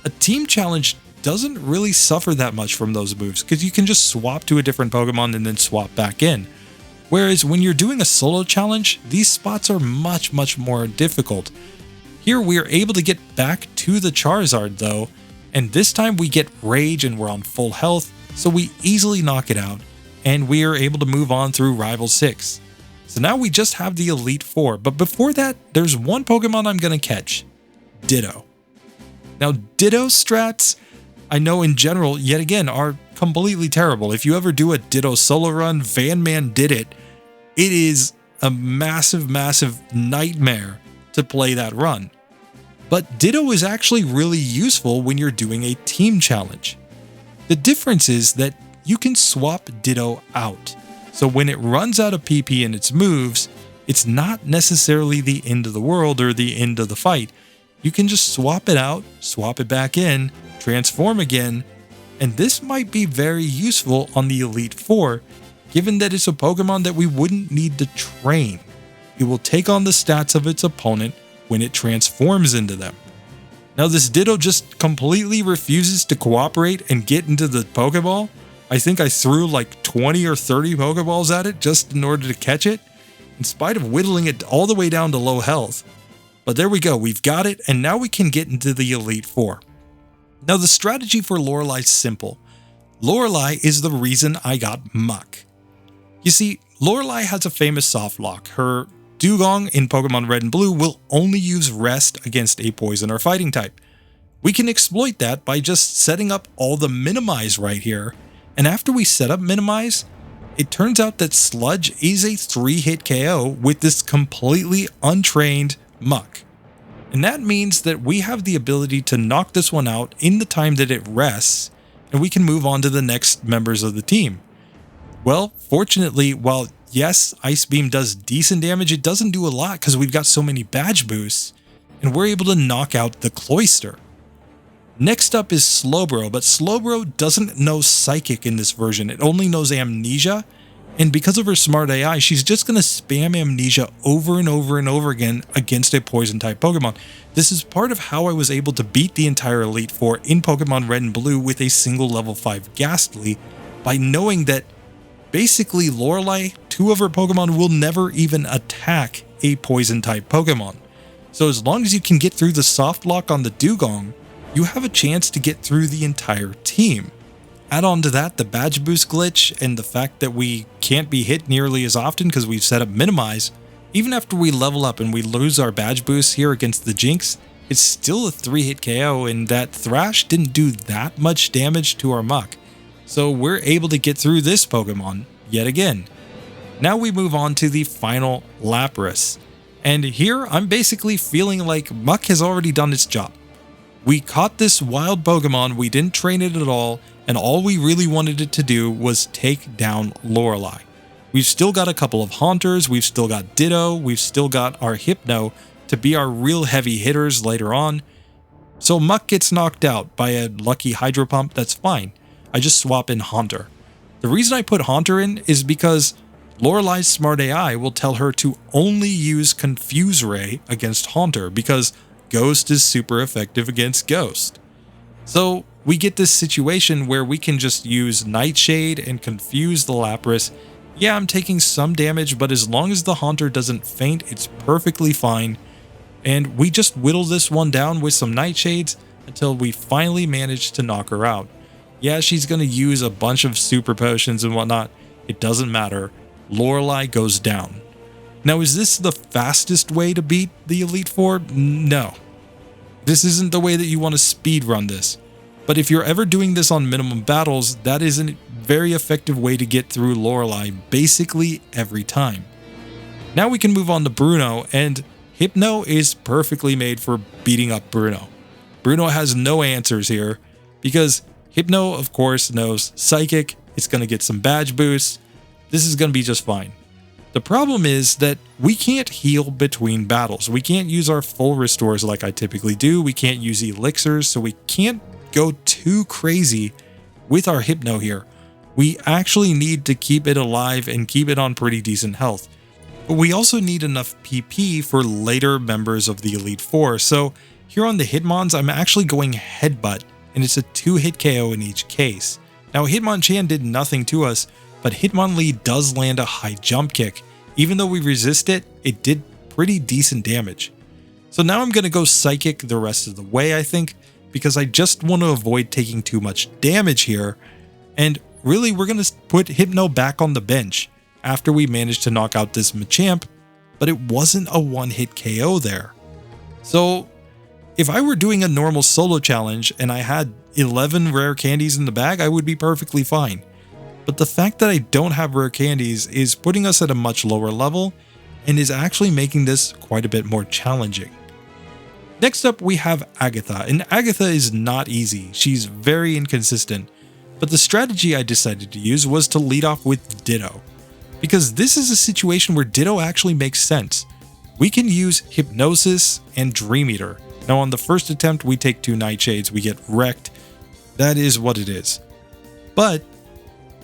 a team challenge doesn't really suffer that much from those moves because you can just swap to a different Pokemon and then swap back in. Whereas when you're doing a solo challenge, these spots are much more difficult. Here we are able to get back to the Charizard though, and this time we get Rage and we're on full health, so we easily knock it out, and we are able to move on through Rival 6. So now we just have the Elite Four, but before that, there's one Pokemon I'm going to catch, Ditto. Now Ditto strats, I know in general, yet again, are completely terrible. If you ever do a Ditto solo run, VanMan did it. It is a massive nightmare to play that run. But Ditto is actually really useful when you're doing a team challenge. The difference is that you can swap Ditto out. So when it runs out of PP in its moves, it's not necessarily the end of the world or the end of the fight. You can just swap it out, swap it back in, transform again, and this might be very useful on the Elite Four, given that it's a Pokemon that we wouldn't need to train. It will take on the stats of its opponent when it transforms into them. Now this Ditto just completely refuses to cooperate and get into the Pokeball. I think I threw like 20 or 30 Pokeballs at it just in order to catch it, in spite of whittling it all the way down to low health. But there we go, we've got it, and now we can get into the Elite Four. Now the strategy for Lorelei's simple. Lorelei is the reason I got Muck. You see, Lorelei has a famous soft lock. Her Dugong in Pokemon Red and Blue will only use Rest against a Poison or Fighting type. We can exploit that by just setting up all the Minimize right here, and after we set up Minimize, it turns out that Sludge is a 3-hit KO with this completely untrained Muck. And that means that we have the ability to knock this one out in the time that it rests, and we can move on to the next members of the team. Well, fortunately, while yes, Ice Beam does decent damage, it doesn't do a lot because we've got so many badge boosts, and we're able to knock out the Cloyster. Next up is Slowbro, but Slowbro doesn't know Psychic in this version, it only knows Amnesia, and because of her smart AI, she's just going to spam Amnesia over and over and over again against a Poison-type Pokemon. This is part of how I was able to beat the entire Elite Four in Pokemon Red and Blue with a single level 5 Ghastly, by knowing that basically Lorelei, 2 of her Pokemon will never even attack a Poison-type Pokemon. So as long as you can get through the soft lock on the Dugong, you have a chance to get through the entire team. Add on to that the badge boost glitch and the fact that we can't be hit nearly as often because we've set up Minimize. Even after we level up and we lose our badge boost here against the Jinx, it's still a 3-hit KO, and that Thrash didn't do that much damage to our Muck. So we're able to get through this Pokemon yet again. Now we move on to the final Lapras. And here I'm basically feeling like Muck has already done its job. We caught this wild Pokemon, we didn't train it at all, and all we really wanted it to do was take down Lorelei. We've still got a couple of Haunters, we've still got Ditto, we've still got our Hypno to be our real heavy hitters later on. So Muck gets knocked out by a lucky Hydro Pump, that's fine. I just swap in Haunter. The reason I put Haunter in is because Lorelei's smart AI will tell her to only use Confuse Ray against Haunter because Ghost is super effective against Ghost. So we get this situation where we can just use Nightshade and confuse the Lapras. Yeah, I'm taking some damage, but as long as the Haunter doesn't faint, it's perfectly fine. And we just whittle this one down with some Nightshades until we finally manage to knock her out. Yeah, she's going to use a bunch of super potions and whatnot. It doesn't matter. Lorelei goes down. Now, is this the fastest way to beat the Elite Four? No. This isn't the way that you want to speedrun this. But if you're ever doing this on minimum battles, that is a very effective way to get through Lorelei basically every time. Now we can move on to Bruno, and Hypno is perfectly made for beating up Bruno. Bruno has no answers here, because Hypno, of course, knows Psychic, it's going to get some badge boosts, this is going to be just fine. The problem is that we can't heal between battles. We can't use our full restores like I typically do. We can't use elixirs, so we can't go too crazy with our Hypno here. We actually need to keep it alive and keep it on pretty decent health. But we also need enough PP for later members of the Elite Four. So here on the Hitmons, I'm actually going Headbutt, and it's a 2-hit KO in each case. Now Hitmonchan did nothing to us, but Hitmonlee does land a high jump kick. Even though we resist it, it did pretty decent damage. So now I'm going to go Psychic the rest of the way, I think, because I just want to avoid taking too much damage here. And really, we're going to put Hypno back on the bench after we manage to knock out this Machamp, but it wasn't a 1-hit KO there. So if I were doing a normal solo challenge and I had 11 rare candies in the bag, I would be perfectly fine. But the fact that I don't have rare candies is putting us at a much lower level and is actually making this quite a bit more challenging. Next up we have Agatha, and Agatha is not easy, she's very inconsistent, but the strategy I decided to use was to lead off with Ditto, because this is a situation where Ditto actually makes sense. We can use Hypnosis and Dream Eater. Now on the first attempt we take 2 Nightshades, we get wrecked, that is what it is. But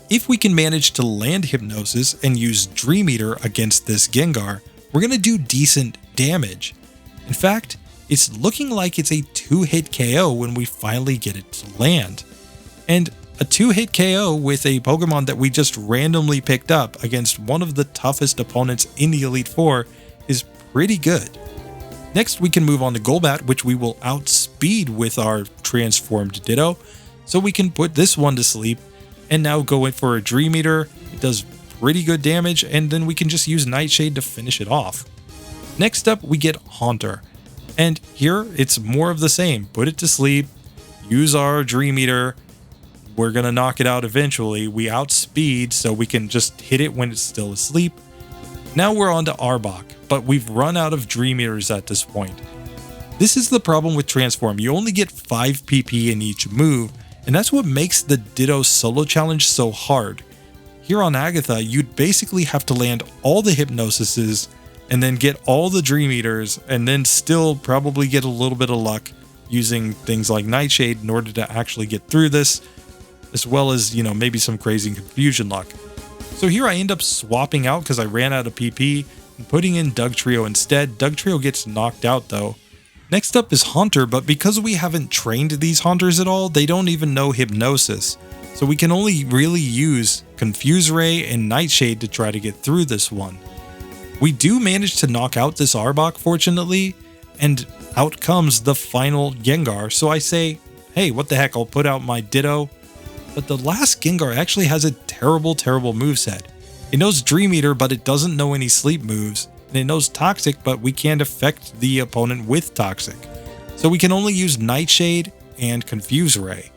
if we can manage to land Hypnosis and use Dream Eater against this Gengar, we're going to do decent damage. In fact, it's looking like it's a 2-hit KO when we finally get it to land. And a 2-hit KO with a Pokemon that we just randomly picked up against one of the toughest opponents in the Elite Four is pretty good. Next, we can move on to Golbat, which we will outspeed with our transformed Ditto, so we can put this one to sleep and now go in for a Dream Eater. It does pretty good damage, and then we can just use Nightshade to finish it off. Next up, we get Haunter, and here it's more of the same. Put it to sleep, use our Dream Eater. We're going to knock it out eventually. We outspeed so we can just hit it when it's still asleep. Now we're on to Arbok, but we've run out of Dream Eaters at this point. This is the problem with Transform. You only get 5 PP in each move, and that's what makes the Ditto solo challenge so hard. Here on Agatha, you'd basically have to land all the Hypnosises and then get all the Dream Eaters, and then still probably get a little bit of luck using things like Nightshade in order to actually get through this, as well as, you know, maybe some crazy confusion luck. So here I end up swapping out because I ran out of PP and putting in Dugtrio instead. Dugtrio gets knocked out though. Next up is Haunter, but because we haven't trained these Haunters at all, they don't even know Hypnosis. So we can only really use Confuse Ray and Nightshade to try to get through this one. We do manage to knock out this Arbok, fortunately, and out comes the final Gengar. So I say, hey, what the heck, I'll put out my Ditto. But the last Gengar actually has a terrible moveset. It knows Dream Eater, but it doesn't know any sleep moves. And it knows Toxic, but we can't affect the opponent with Toxic. So we can only use Nightshade and Confuse Ray.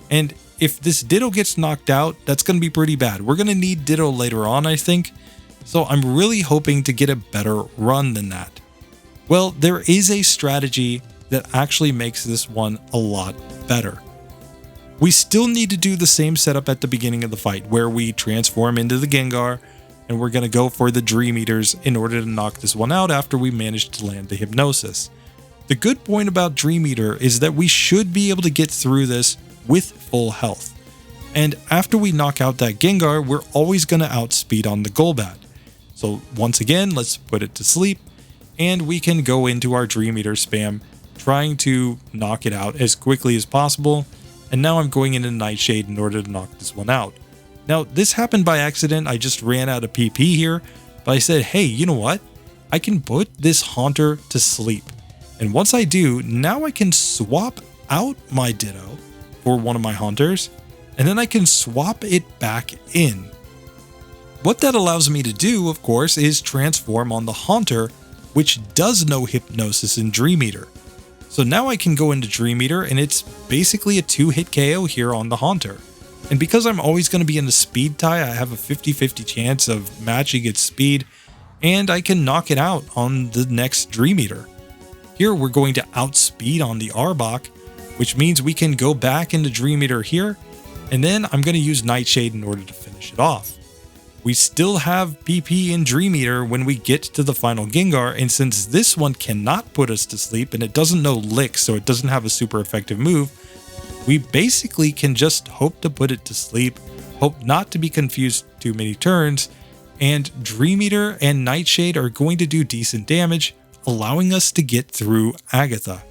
And if this Ditto gets knocked out, that's going to be pretty bad. We're going to need Ditto later on, I think. So I'm really hoping to get a better run than that. Well, there is a strategy that actually makes this one a lot better. We still need to do the same setup at the beginning of the fight, where we transform into the Gengar, and we're going to go for the Dream Eaters in order to knock this one out after we manage to land the Hypnosis. The good point about Dream Eater is that we should be able to get through this with full health. And after we knock out that Gengar, we're always going to outspeed on the Golbat. So once again, let's put it to sleep, and we can go into our Dream Eater spam, trying to knock it out as quickly as possible. And now I'm going into Nightshade in order to knock this one out. Now, this happened by accident. I just ran out of PP here, but I said, hey, you know what? I can put this Haunter to sleep. And once I do, now I can swap out my Ditto for one of my Haunters, and then I can swap it back in. What that allows me to do, of course, is transform on the Haunter, which does know Hypnosis and Dream Eater. So now I can go into Dream Eater, and it's basically a 2-hit KO here on the Haunter. And because I'm always going to be in the speed tie, I have a 50-50 chance of matching its speed, and I can knock it out on the next Dream Eater. Here we're going to outspeed on the Arbok, which means we can go back into Dream Eater here, and then I'm going to use Nightshade in order to finish it off. We still have PP in Dream Eater when we get to the final Gengar, and since this one cannot put us to sleep and it doesn't know Lick, so it doesn't have a super effective move, we basically can just hope to put it to sleep, hope not to be confused too many turns, and Dream Eater and Nightshade are going to do decent damage, allowing us to get through Agatha.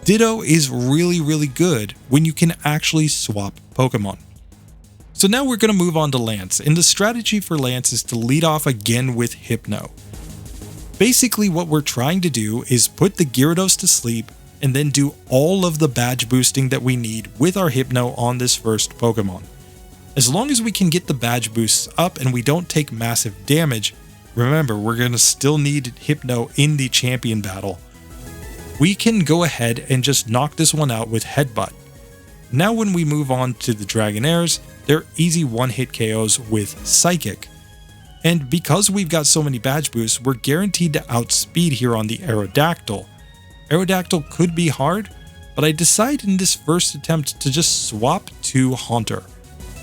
Ditto is really good when you can actually swap Pokemon. So now we're going to move on to Lance, and the strategy for Lance is to lead off again with Hypno. Basically what we're trying to do is put the Gyarados to sleep and then do all of the badge boosting that we need with our Hypno on this first Pokemon. As long as we can get the badge boosts up and we don't take massive damage, remember we're going to still need Hypno in the champion battle, we can go ahead and just knock this one out with Headbutt. Now when we move on to the Dragonairs, they're easy one-hit KOs with Psychic. And because we've got so many badge boosts, we're guaranteed to outspeed here on the Aerodactyl. Aerodactyl could be hard, but I decided in this first attempt to just swap to Haunter.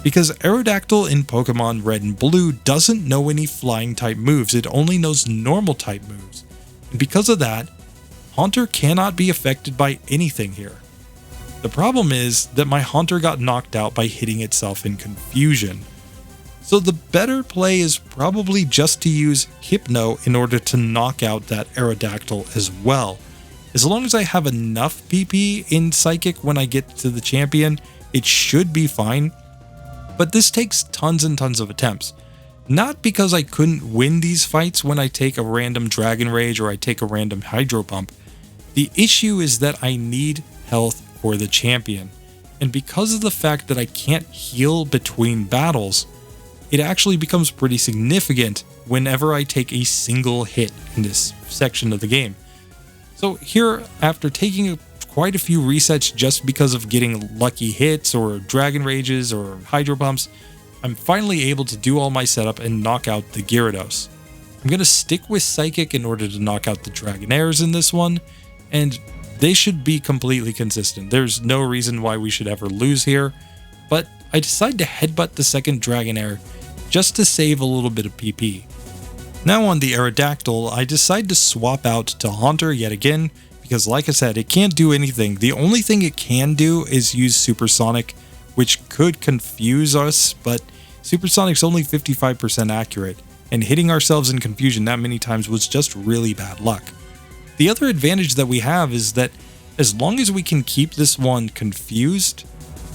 Because Aerodactyl in Pokemon Red and Blue doesn't know any flying type moves, it only knows normal type moves. And because of that, Haunter cannot be affected by anything here. The problem is that my Haunter got knocked out by hitting itself in confusion. So the better play is probably just to use Hypno in order to knock out that Aerodactyl as well. As long as I have enough PP in Psychic when I get to the champion, it should be fine. But this takes tons and tons of attempts. Not because I couldn't win these fights when I take a random Dragon Rage or I take a random Hydro Pump. The issue is that I need health for the champion. And because of the fact that I can't heal between battles, it actually becomes pretty significant whenever I take a single hit in this section of the game. So here, after taking quite a few resets just because of getting lucky hits or Dragon Rages or Hydro Pumps, I'm finally able to do all my setup and knock out the Gyarados. I'm going to stick with Psychic in order to knock out the Dragonairs in this one, and they should be completely consistent. There's no reason why we should ever lose here, but I decide to headbutt the second Dragonair just to save a little bit of PP. Now on the Aerodactyl, I decide to swap out to Haunter yet again, because like I said, it can't do anything. The only thing it can do is use Supersonic, which could confuse us, but Supersonic's only 55% accurate, and hitting ourselves in confusion that many times was just really bad luck. The other advantage that we have is that as long as we can keep this one confused,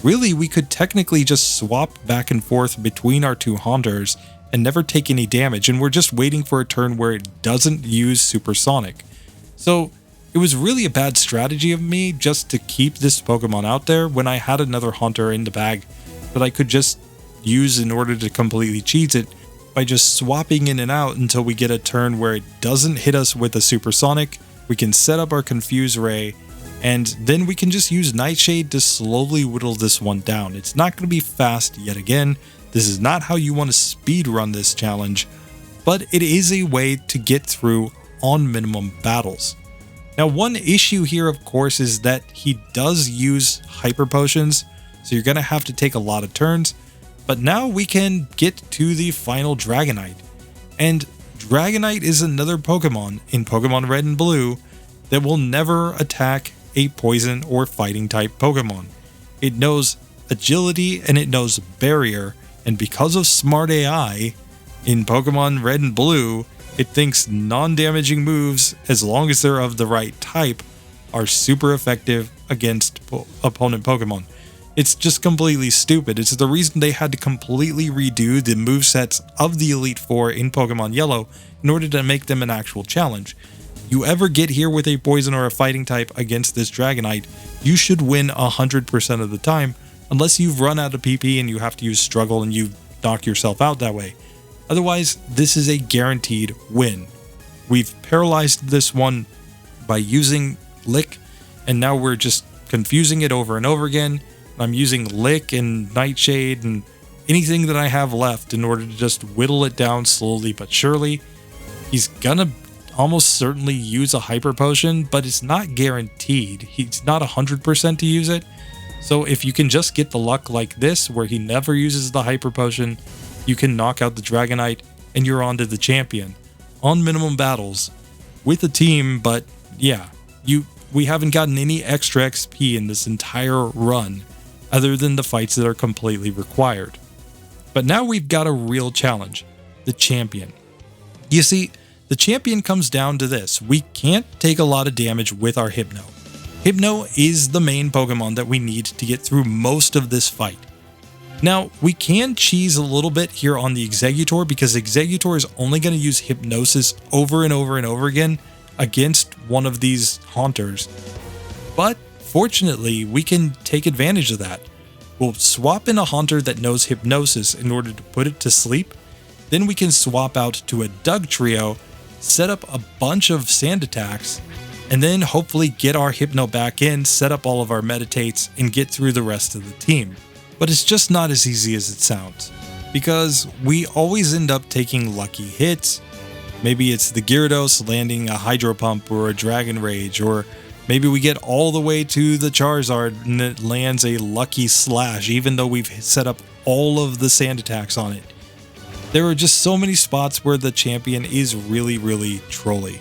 really we could technically just swap back and forth between our two Haunters and never take any damage, and we're just waiting for a turn where it doesn't use Supersonic. So it was really a bad strategy of me just to keep this Pokemon out there when I had another Haunter in the bag that I could just use in order to completely cheese it by just swapping in and out until we get a turn where it doesn't hit us with a Supersonic. We can set up our Confuse Ray, and then we can just use Nightshade to slowly whittle this one down. It's not going to be fast yet again. This is not how you want to speed run this challenge, but it is a way to get through on minimum battles. Now, one issue here, of course, is that he does use Hyper Potions, so you're going to have to take a lot of turns, but now we can get to the final Dragonite. And Dragonite is another Pokemon in Pokemon Red and Blue that will never attack a poison or fighting type Pokemon. It knows agility and it knows barrier, and because of smart AI in Pokemon Red and Blue, it thinks non-damaging moves, as long as they're of the right type, are super effective against opponent Pokemon. It's just completely stupid. It's the reason they had to completely redo the movesets of the Elite Four in Pokemon Yellow in order to make them an actual challenge. You ever get here with a poison or a fighting type against this Dragonite, you should win 100% of the time, unless you've run out of PP and you have to use Struggle and you knock yourself out that way. Otherwise, this is a guaranteed win. We've paralyzed this one by using Lick, and now we're just confusing it over and over again. I'm using Lick and Nightshade and anything that I have left in order to just whittle it down slowly but surely. He's gonna almost certainly use a Hyper Potion, but it's not guaranteed. He's not 100% to use it. So if you can just get the luck like this, where he never uses the Hyper Potion, you can knock out the Dragonite and you're on to the champion. On minimum battles with a team, but yeah, we haven't gotten any extra XP in this entire run, other than the fights that are completely required. But now we've got a real challenge, the champion. You see, the champion comes down to this: we can't take a lot of damage with our Hypno. Hypno is the main Pokemon that we need to get through most of this fight. Now, we can cheese a little bit here on the Exeggutor, because Exeggutor is only going to use Hypnosis over and over and over again against one of these Haunters. But fortunately, we can take advantage of that. We'll swap in a Haunter that knows Hypnosis in order to put it to sleep. Then we can swap out to a Dugtrio, set up a bunch of Sand Attacks, and then hopefully get our Hypno back in, set up all of our Meditates, and get through the rest of the team. But it's just not as easy as it sounds, because we always end up taking lucky hits. Maybe it's the Gyarados landing a Hydro Pump or a Dragon Rage, or maybe we get all the way to the Charizard and it lands a lucky Slash, even though we've set up all of the Sand Attacks on it. There are just so many spots where the champion is really, really trolly.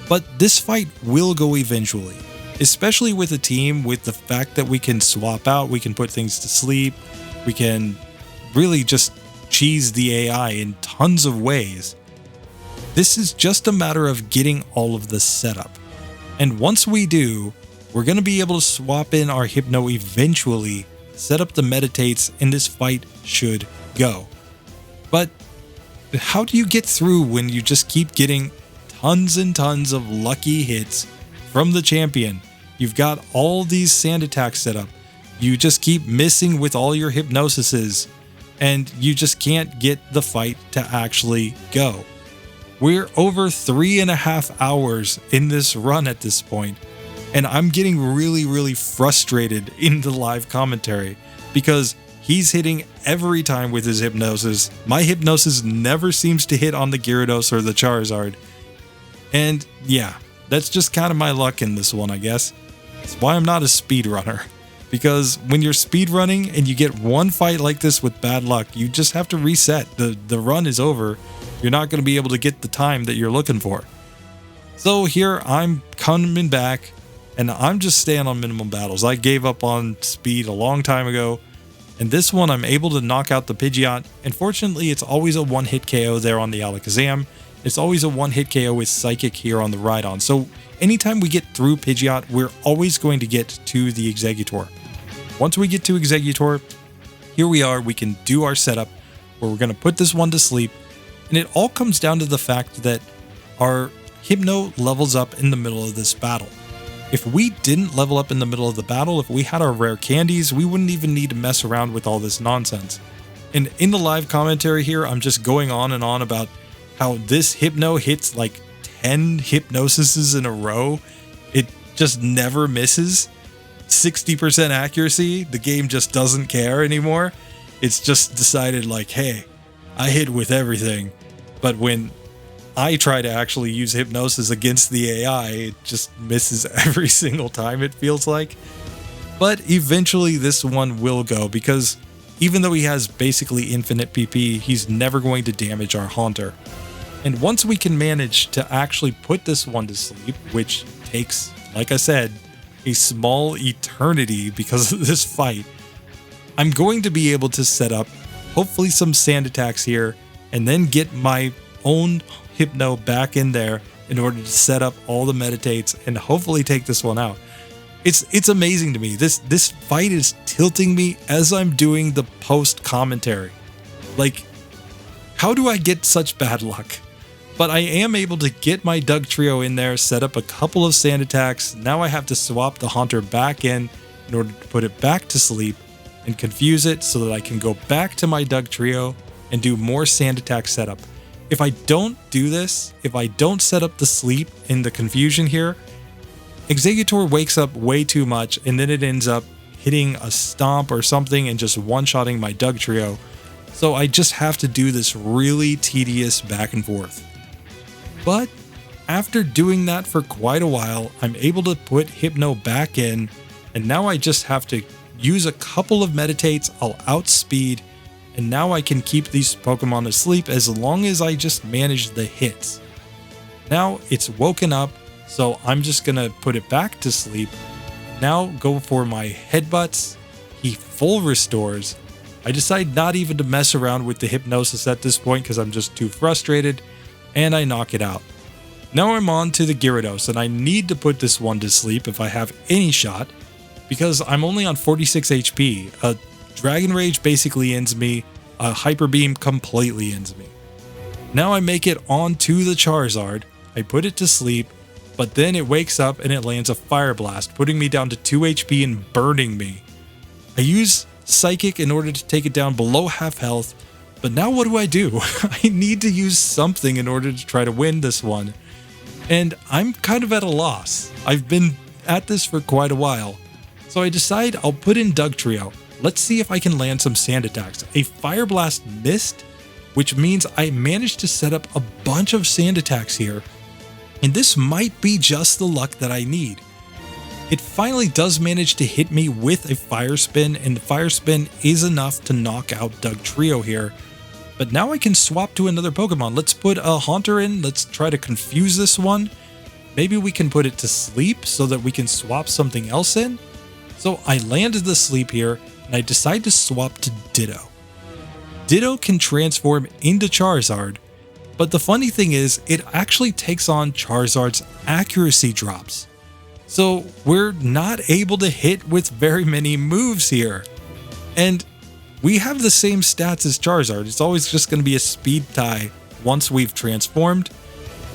But this fight will go eventually, especially with a team, with the fact that we can swap out, we can put things to sleep, we can really just cheese the AI in tons of ways. This is just a matter of getting all of the setup. And once we do, we're going to be able to swap in our Hypno eventually set up the meditates, and this fight should go. But how do you get through when you just keep getting tons and tons of lucky hits from the champion? You've got all these sand attacks set up. You just keep missing with all your hypnosises, and you just can't get the fight to actually go. We're over 3.5 hours in this run at this point, and I'm getting really frustrated in the live commentary because he's hitting every time with his hypnosis. My hypnosis never seems to hit on the Gyarados or the Charizard. And yeah, that's just kind of my luck in this one, I guess. That's why I'm not a speedrunner. Because when you're speedrunning and you get one fight like this with bad luck, you just have to reset. The run is over. You're not going to be able to get the time that you're looking for. So here I'm coming back, and I'm just staying on minimum battles. I gave up on speed a long time ago. And this one, I'm able to knock out the Pidgeot. And fortunately, it's always a one-hit KO there on the Alakazam. It's always a one-hit KO with Psychic here on the Rhydon. So anytime we get through Pidgeot, we're always going to get to the Exeggutor. Once we get to Exeggutor, here we are. We can do our setup where we're going to put this one to sleep. And it all comes down to the fact that our Hypno levels up in the middle of this battle. If we didn't level up in the middle of the battle, if we had our rare candies, we wouldn't even need to mess around with all this nonsense. And in the live commentary here, I'm just going on and on about how this Hypno hits like 10 hypnosises in a row. It just never misses. 60% accuracy. The game just doesn't care anymore. It's just decided like, hey, I hit with everything. But when I try to actually use hypnosis against the AI, it just misses every single time, it feels like. But eventually this one will go, because even though he has basically infinite PP, he's never going to damage our Haunter. And once we can manage to actually put this one to sleep, which takes, like I said, a small eternity because of this fight, I'm going to be able to set up hopefully some sand attacks here and then get my own Hypno back in there in order to set up all the meditates and hopefully take this one out. It's amazing to me. This fight is tilting me as I'm doing the post commentary. Like, how do I get such bad luck? But I am able to get my Doug Trio in there, set up a couple of sand attacks. Now I have to swap the Haunter back in order to put it back to sleep and confuse it so that I can go back to my Doug Trio and do more sand attack setup. If I don't do this, if I don't set up the sleep in the confusion here, Exeggutor wakes up way too much and then it ends up hitting a stomp or something and just one-shotting my Doug Trio. So I just have to do this really tedious back and forth. But after doing that for quite a while, I'm able to put Hypno back in, and now I just have to use a couple of meditates, I'll outspeed, and now I can keep these Pokemon asleep as long as I just manage the hits. Now it's woken up, so I'm just gonna put it back to sleep. Now go for my headbutts. He full restores. I decide not even to mess around with the hypnosis at this point because I'm just too frustrated, and I knock it out. Now I'm on to the Gyarados, and I need to put this one to sleep if I have any shot, because I'm only on 46 HP. A Dragon Rage basically ends me, a Hyper Beam completely ends me. Now I make it onto the Charizard, I put it to sleep, but then it wakes up and it lands a Fire Blast, putting me down to 2 HP and burning me. I use Psychic in order to take it down below half health, but now what do? I need to use something in order to try to win this one. And I'm kind of at a loss. I've been at this for quite a while. So I decide I'll put in Doug Trio. Let's see if I can land some sand attacks. A Fire Blast missed, which means I managed to set up a bunch of sand attacks here. And this might be just the luck that I need. It finally does manage to hit me with a Fire Spin, and the Fire Spin is enough to knock out Doug Trio here. But now I can swap to another Pokemon. Let's put a Haunter in. Let's try to confuse this one. Maybe we can put it to sleep so that we can swap something else in. So I landed the sleep here, and I decide to swap to Ditto. Ditto can transform into Charizard, but the funny thing is, it actually takes on Charizard's accuracy drops. So we're not able to hit with very many moves here. And we have the same stats as Charizard. It's always just going to be a speed tie once we've transformed.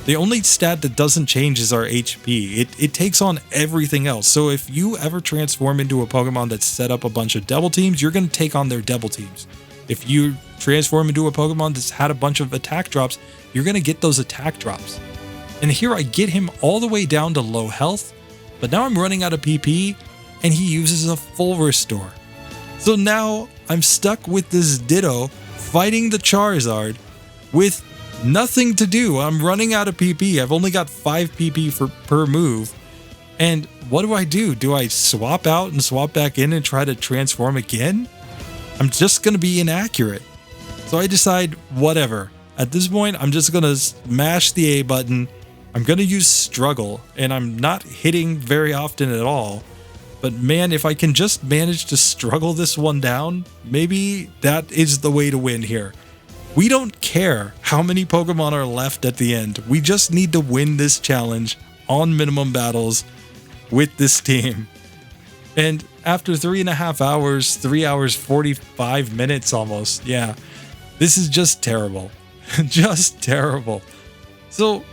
The only stat that doesn't change is our HP. It takes on everything else. So if you ever transform into a Pokemon that's set up a bunch of double teams, you're going to take on their double teams. If you transform into a Pokemon that's had a bunch of attack drops, you're going to get those attack drops. And here I get him all the way down to low health, but now I'm running out of PP and he uses a full restore. So now I'm stuck with this Ditto fighting the Charizard with nothing to do. I'm running out of PP. I've only got 5 PP per move. And what do? Do I swap out and swap back in and try to transform again? I'm just going to be inaccurate. So I decide, whatever. At this point, I'm just going to smash the A button. I'm going to use Struggle, and I'm not hitting very often at all. But man, if I can just manage to struggle this one down, maybe that is the way to win here. We don't care how many Pokemon are left at the end. We just need to win this challenge on minimum battles with this team. And after 3.5 hours, 3 hours, 45 minutes almost, yeah, this is just terrible. Just terrible. So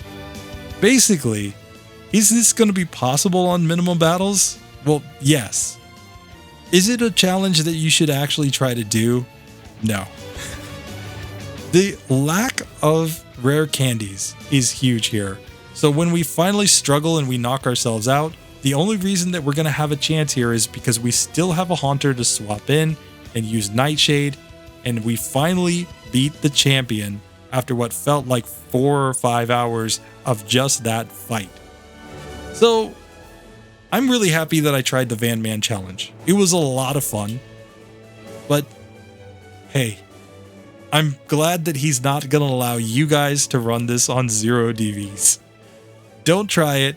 basically, is this going to be possible on minimum battles? Well, yes. Is it a challenge that you should actually try to do? No. The lack of rare candies is huge here. So when we finally struggle and we knock ourselves out, the only reason that we're going to have a chance here is because we still have a Haunter to swap in and use Nightshade, and we finally beat the champion after what felt like 4 or 5 hours of just that fight. So I'm really happy that I tried the VanMan challenge. It was a lot of fun, but hey, I'm glad that he's not going to allow you guys to run this on 0 DVs. Don't try it.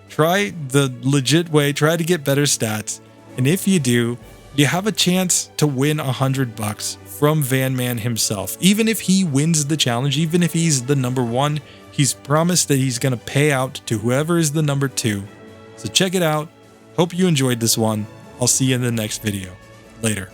Try the legit way. Try to get better stats. And if you do, you have a chance to win $100 from VanMan himself. Even if he wins the challenge, even if he's the number 1, he's promised that he's going to pay out to whoever is the number 2. So check it out. Hope you enjoyed this one. I'll see you in the next video. Later.